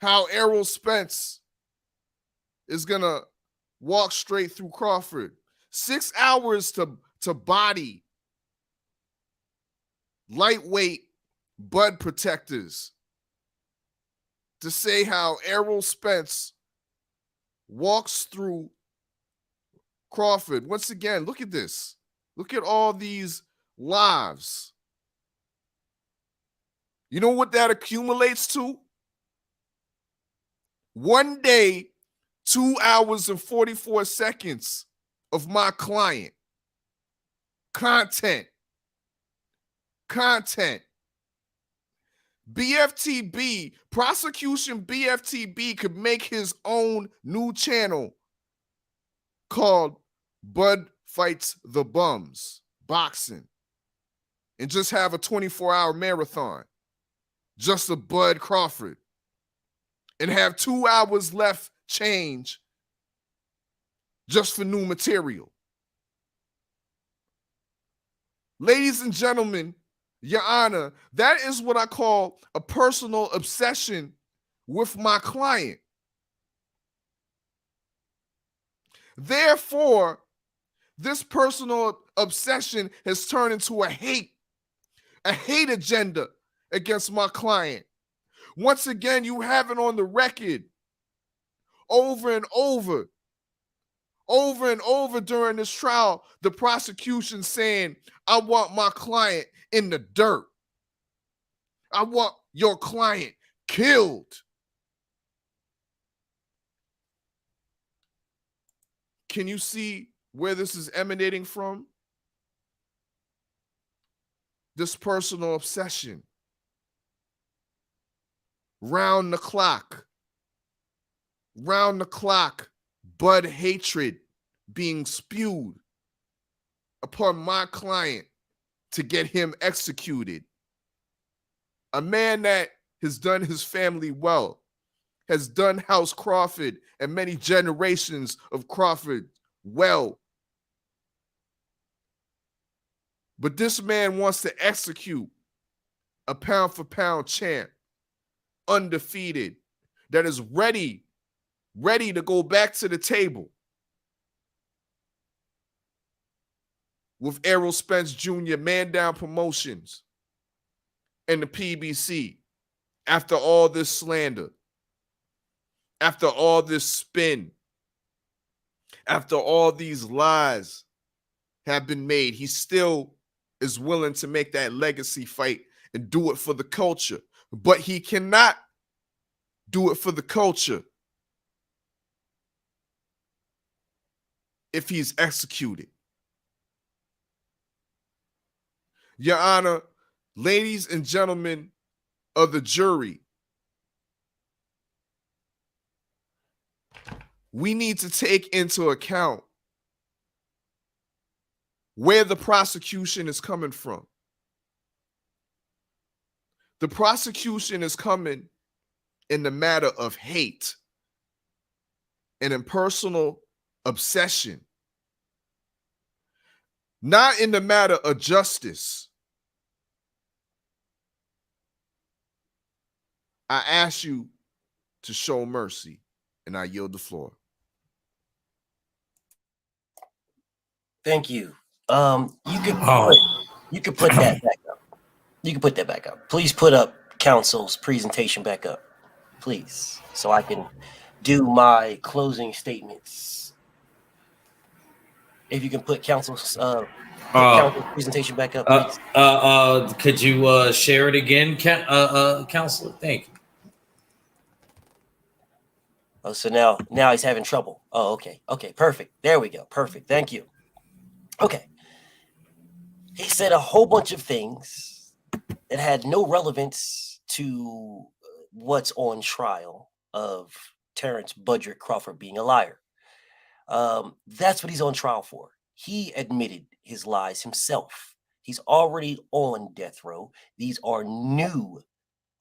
how Errol Spence is going to walk straight through Crawford. 6 hours to body lightweight bud protectors to say how Errol Spence walks through Crawford. Once again, look at this. Look at all these lives. You know what that accumulates to? 1 day, 2 hours and 44 seconds of my client. Content. BFTB, Prosecution BFTB could make his own new channel called Bud Fights the Bums Boxing and just have a 24-hour marathon just of Bud Crawford and have 2 hours left change just for new material. Ladies and gentlemen, Your Honor, that is what I call a personal obsession with my client. Therefore, this personal obsession has turned into a hate agenda against my client. Once again, you have it on the record over and over during this trial, the prosecution saying, I want my client in the dirt. I want your client killed. Can you see where this is emanating from? This personal obsession. Round the clock, Bud hatred being spewed upon my client to get him executed. A man that has done his family well, has done House Crawford and many generations of Crawford well. But this man wants to execute a pound-for-pound champ, undefeated, that is ready to go back to the table with Errol Spence Jr., Man Down Promotions, and the PBC after all this slander, after all this spin, after all these lies have been made. He still is willing to make that legacy fight and do it for the culture. But he cannot do it for the culture if he's executed. Your Honor, ladies and gentlemen of the jury, we need to take into account where the prosecution is coming from. The prosecution is coming in the matter of hate and in personal obsession, not in the matter of justice. I ask you to show mercy, and I yield the floor. Thank you. You could put that back up. You can put that back up. Please put up counsel's presentation back up, please, so I can do my closing statements. If you can put counsel's presentation back up, please. Could you share it again, counselor? Thank you. Oh, so now he's having trouble. Oh, okay. Okay, perfect. There we go. Perfect. Thank you. Okay. He said a whole bunch of things that had no relevance to what's on trial of Terence Budrick Crawford being a liar. That's what he's on trial for. He admitted his lies himself. He's already on death row. These are new,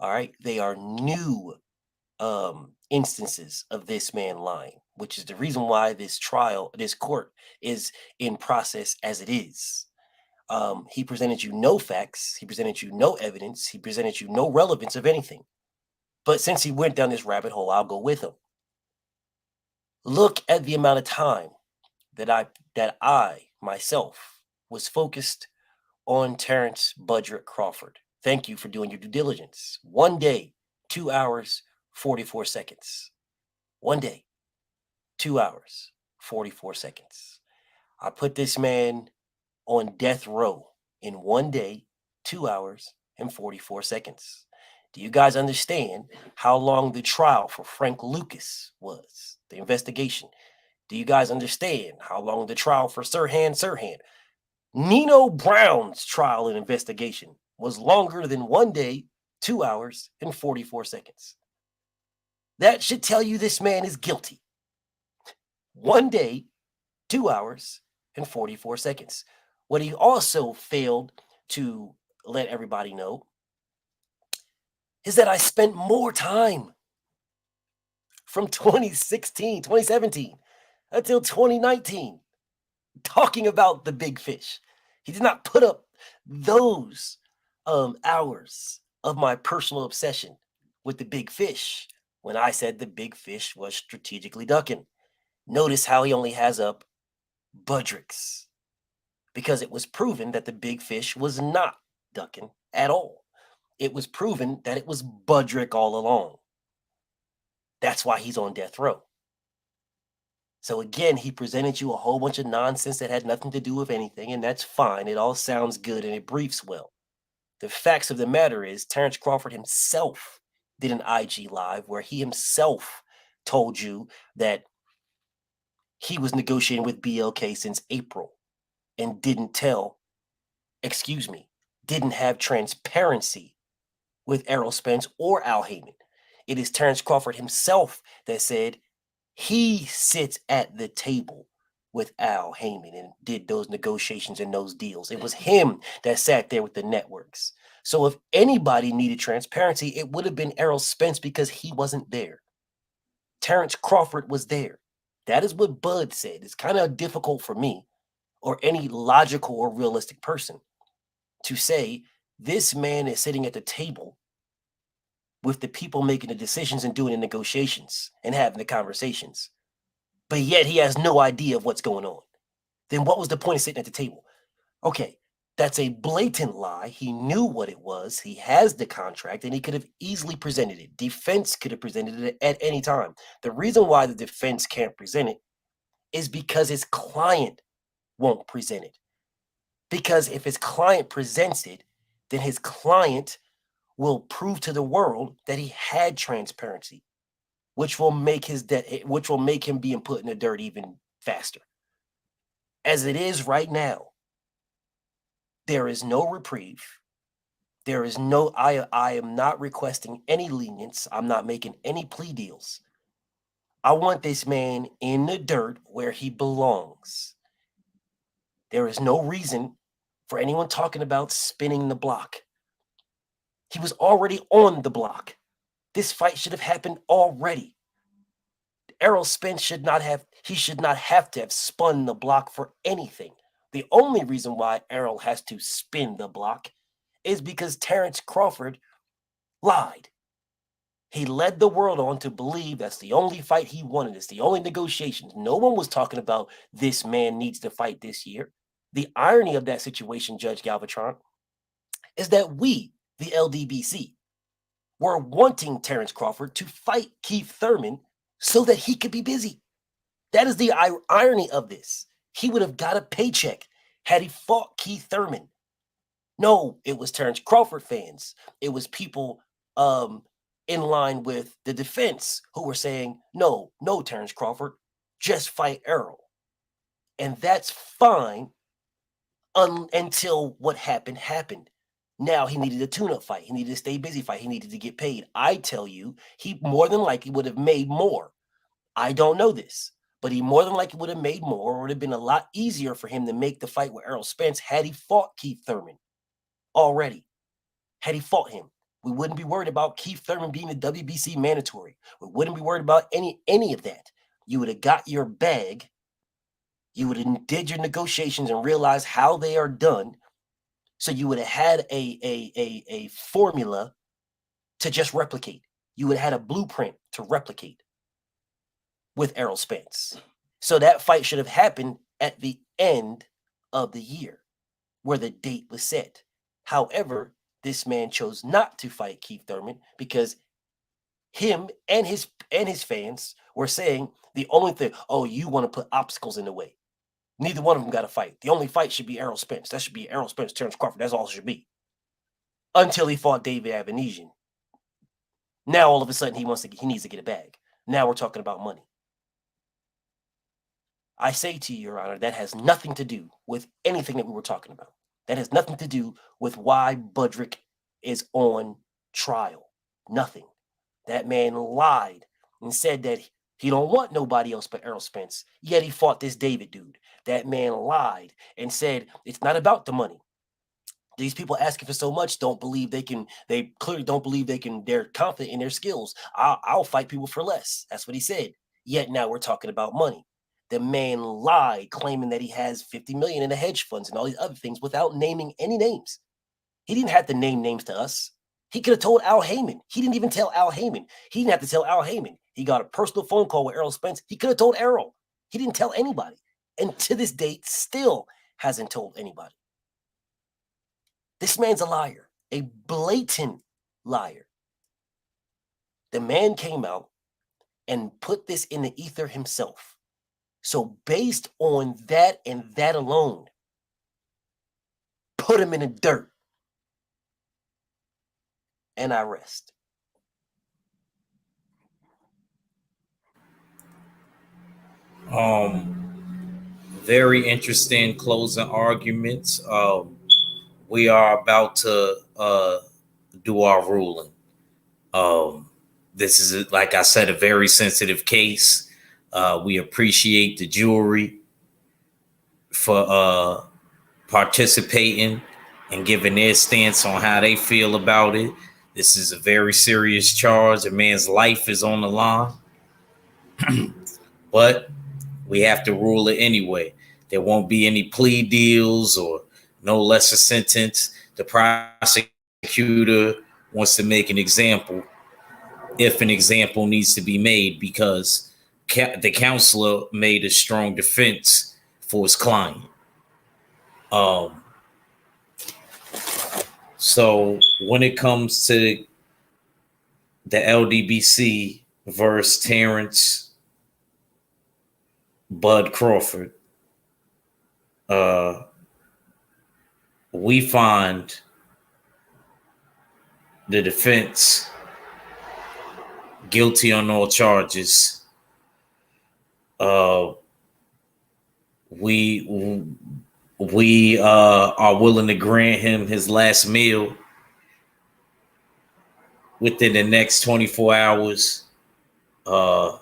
all right? They are new instances of this man lying, which is the reason why this court is in process as it is. He presented you no facts. He presented you no evidence. He presented you no relevance of anything. But since he went down this rabbit hole, I'll go with him. Look at the amount of time that I myself was focused on Terence Budrick Crawford. Thank you for doing your due diligence. 1 day, 2 hours, 44 seconds. 1 day, 2 hours, 44 seconds. I put this man on death row in 1 day, 2 hours, and 44 seconds. Do you guys understand how long the trial for Frank Lucas was? The investigation. Do you guys understand how long the trial for Sirhan? Nino Brown's trial and investigation was longer than 1 day, 2 hours, and 44 seconds. That should tell you this man is guilty. 1 day, 2 hours, and 44 seconds. What he also failed to let everybody know is that I spent more time from 2017 until 2019 talking about the big fish. He did not put up those hours of my personal obsession with the big fish when I said the big fish was strategically ducking. Notice how he only has up Budrick's, because it was proven that the big fish was not ducking at all. It was proven that it was Budrick all along. That's why he's on death row. So again, he presented you a whole bunch of nonsense that had nothing to do with anything, and that's fine. It all sounds good and it briefs well. The facts of the matter is Terence Crawford himself did an IG Live where he himself told you that he was negotiating with BLK since April and didn't have transparency with Errol Spence or Al Heyman. It is Terence Crawford himself that said he sits at the table with Al Heyman and did those negotiations and those deals. It was him that sat there with the networks. So if anybody needed transparency, it would have been Errol Spence because he wasn't there. Terence Crawford was there. That is what Bud said. It's kind of difficult for me or any logical or realistic person to say this man is sitting at the table with the people making the decisions and doing the negotiations and having the conversations, but yet he has no idea of what's going on. Then what was the point of sitting at the table? Okay, that's a blatant lie. He knew what it was. He has the contract and he could have easily presented it. Defense could have presented it at any time. The reason why the defense can't present it is because his client won't present it. Because if his client presents it, then his client will prove to the world that he had transparency, which will make him being put in the dirt even faster. As it is right now, there is no reprieve. There is no, I am not requesting any lenience. I'm not making any plea deals. I want this man in the dirt where he belongs. There is no reason for anyone talking about spinning the block. He was already on the block. This fight should have happened already. Errol Spence should not have to have spun the block for anything. The only reason why Errol has to spin the block is because Terence Crawford lied. He led the world on to believe that's the only fight he wanted. It's the only negotiations. No one was talking about this man needs to fight this year. The irony of that situation, Judge Galvatron, is that we, the LDBC, were wanting Terence Crawford to fight Keith Thurman so that he could be busy. That is the irony of this. He would have got a paycheck had he fought Keith Thurman. No, it was Terence Crawford fans. It was people in line with the defense who were saying, no, Terence Crawford, just fight Errol. And that's fine until what happened. Now he needed a tune-up fight. He needed to stay busy fight. He needed to get paid. I tell you, he more than likely would have made more. I don't know this, but he more than likely would have made more, or it would have been a lot easier for him to make the fight with Errol Spence had he fought Keith Thurman already. Had he fought him, we wouldn't be worried about Keith Thurman being the WBC mandatory. We wouldn't be worried about any of that. You would have got your bag. You would have did your negotiations and realized how they are done. So you would have had a formula to just replicate. You would have had a blueprint to replicate with Errol Spence. So that fight should have happened at the end of the year where the date was set. However, this man chose not to fight Keith Thurman because him and his fans were saying the only thing, oh, you want to put obstacles in the way. Neither one of them got a fight. The only fight should be Errol Spence. That should be Errol Spence, Terence Crawford. That's all it should be. Until he fought David Avanesian. Now all of a sudden he needs to get a bag. Now we're talking about money. I say to you, Your Honor, that has nothing to do with anything that we were talking about. That has nothing to do with why Budrick is on trial. Nothing. That man lied and said that he don't want nobody else but Errol Spence. Yet he fought this David dude. That man lied and said it's not about the money. These people asking for so much don't believe they can. They clearly don't believe they can. They're confident in their skills. I'll fight people for less. That's what he said. Yet now we're talking about money. The man lied, claiming that he has $50 million in the hedge funds and all these other things without naming any names. He didn't have to name names to us. He could have told Al Heyman. He didn't even tell Al Heyman. He didn't have to tell Al Heyman. He got a personal phone call with Errol Spence. He could have told Errol. He didn't tell anybody. And to this date, still hasn't told anybody. This man's a liar, a blatant liar. The man came out and put this in the ether himself. So based on that and that alone, put him in the dirt. And I rest. Very interesting closing arguments. We are about to do our ruling. This is, like I said, a very sensitive case. We appreciate the jury for participating and giving their stance on how they feel about it. This is a very serious charge. A man's life is on the line. But we have to rule it anyway. There won't be any plea deals or no lesser sentence. The prosecutor wants to make an example, if an example needs to be made, because the counselor made a strong defense for his client. So when it comes to the LDBC versus Terence Bud Crawford, we find the defense guilty on all charges. We are willing to grant him his last meal within the next 24 hours. The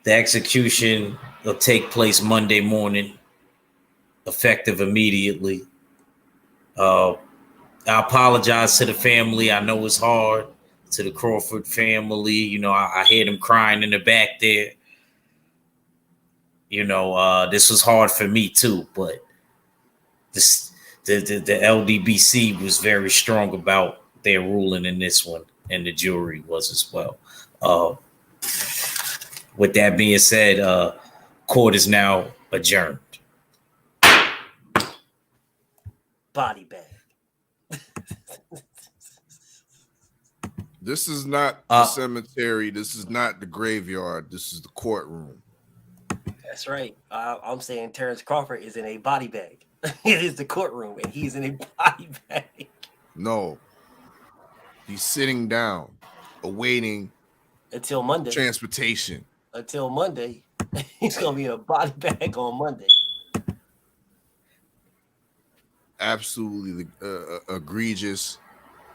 execution will take place Monday morning, effective immediately. I apologize to the family. I know it's hard. To the Crawford family, you know, I hear them crying in the back there. You know, this was hard for me too, but the LDBC was very strong about their ruling in this one, and the jury was as well. With that being said, court is now adjourned. Body bag. This is not the cemetery. This is not the graveyard. This is the courtroom. That's right. I'm saying Terence Crawford is in a body bag. It is the courtroom, and he's in a body bag. No, he's sitting down, awaiting until Monday. Transportation. Until Monday, he's gonna be in a body bag on Monday. Absolutely egregious.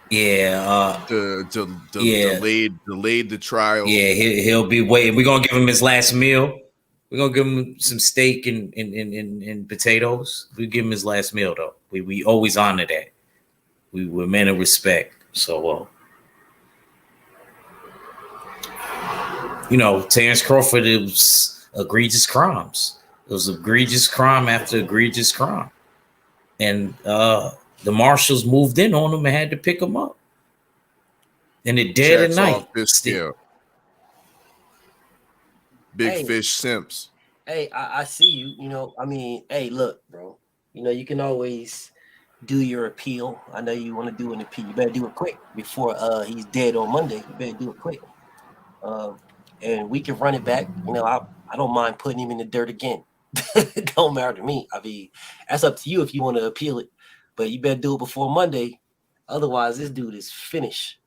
Yeah. Delayed the trial. Yeah, he'll be waiting. We're gonna give him his last meal. We're gonna give him some steak and potatoes. We give him his last meal though. We always honor that. We're men of respect. So Terence Crawford, it was egregious crimes. It was egregious crime after egregious crime. And the marshals moved in on him and had to pick him up. And it dead at night. Big fish simps. Hey, I see you. Hey, look, bro. You can always do your appeal. I know you want to do an appeal. You better do it quick before he's dead on Monday. You better do it quick. And we can run it back. I don't mind putting him in the dirt again. It don't matter to me. I mean, that's up to you if you want to appeal it. But you better do it before Monday. Otherwise, this dude is finished.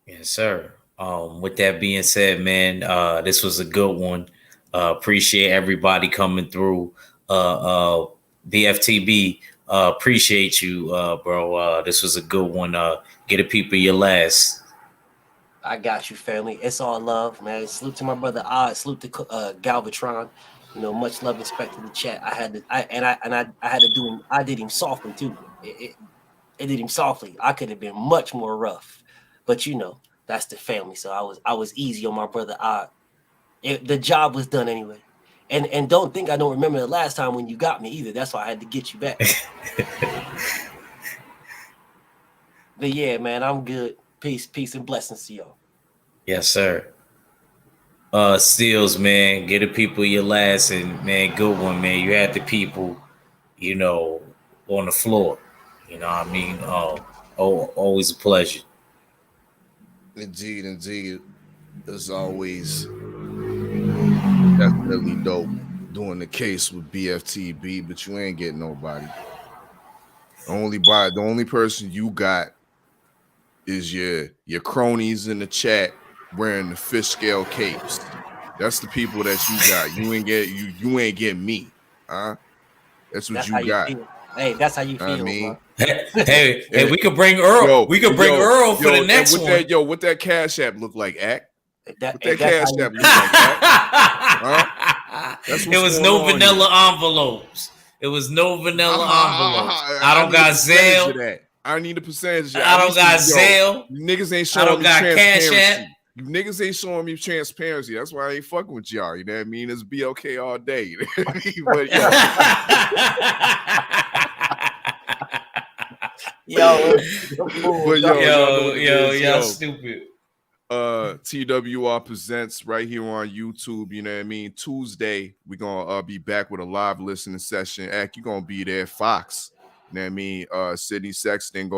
Yes, sir. With that being said, man, this was a good one. Appreciate everybody coming through. BFTB, appreciate you, bro. This was a good one. Get the people your last. I got you, family. It's all love, man. Salute to my brother Odd. Salute to Galvatron. Much love, respect to the chat. I had to do him. I did him softly too. It did him softly. I could have been much more rough, but that's the family. So I was easy on my brother Odd. The job was done anyway. And don't think I don't remember the last time when you got me either. That's why I had to get you back. But yeah, man, I'm good. Peace and blessings to y'all. Yes, sir. Steels, man, get the people your last, and man, good one, man. You had the people, on the floor. You know what I mean? Always a pleasure. Indeed. As always, definitely dope doing the case with BFTB, but you ain't getting nobody. The only person you got is your cronies in the chat wearing the fish scale capes. That's the people that you got. You ain't get me. Huh? That's what you got. Hey, that's how you feel. I mean, hey, we could bring Earl. Earl for the next one. What that Cash App look like, Act? What that Cash App look like, Act? Huh? It was no vanilla envelopes. It was no vanilla envelopes. I don't got Zelle. I need a percentage. I don't got Zelle. You niggas ain't showing me transparency. You niggas ain't showing me transparency. That's why I ain't fucking with y'all. You know what I mean? It's BLK all day. But, y'all stupid. TWR presents right here on YouTube. You know what I mean? Tuesday, we're gonna be back with a live listening session. Ack, you're gonna be there. Fox. You know what I mean? Sydney Sexton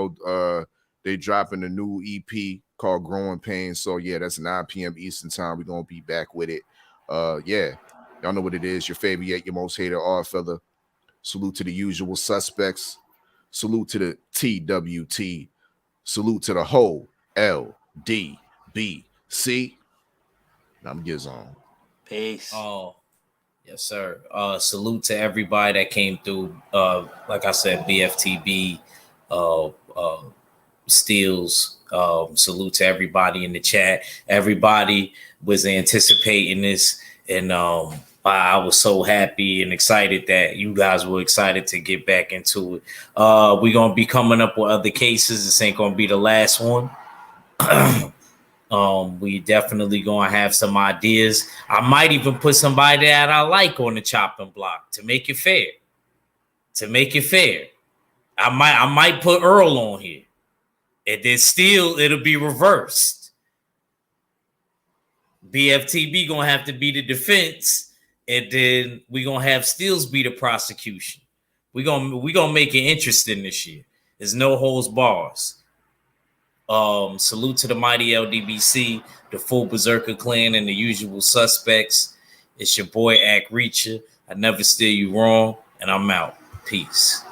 they dropping a new EP called Growing Pains. So yeah, that's 9 p.m. Eastern time. We're gonna be back with it. Yeah, y'all know what it is. Your favorite yet your most hated odd fella. Salute to the usual suspects. Salute to the TWT. Salute to the whole LDBC. I'm Gizon. Peace. Oh, yes, sir. Salute to everybody that came through. Like I said, BFTB, Steels. Salute to everybody in the chat. Everybody was anticipating this, and I was so happy and excited that you guys were excited to get back into it. We're gonna be coming up with other cases. This ain't gonna be the last one. We definitely gonna have some ideas. I might even put somebody that I like on the chopping block to make it fair. I might put Earl on here. And then still it'll be reversed. BFTB gonna have to be the defense, and then we gonna have Steels be the prosecution. We gonna make it interesting this year. There's no holds bars. Salute to the mighty LDBC, the full Berserker clan, and the usual suspects. It's your boy Ack Reacher. I never steer you wrong, and I'm out. Peace.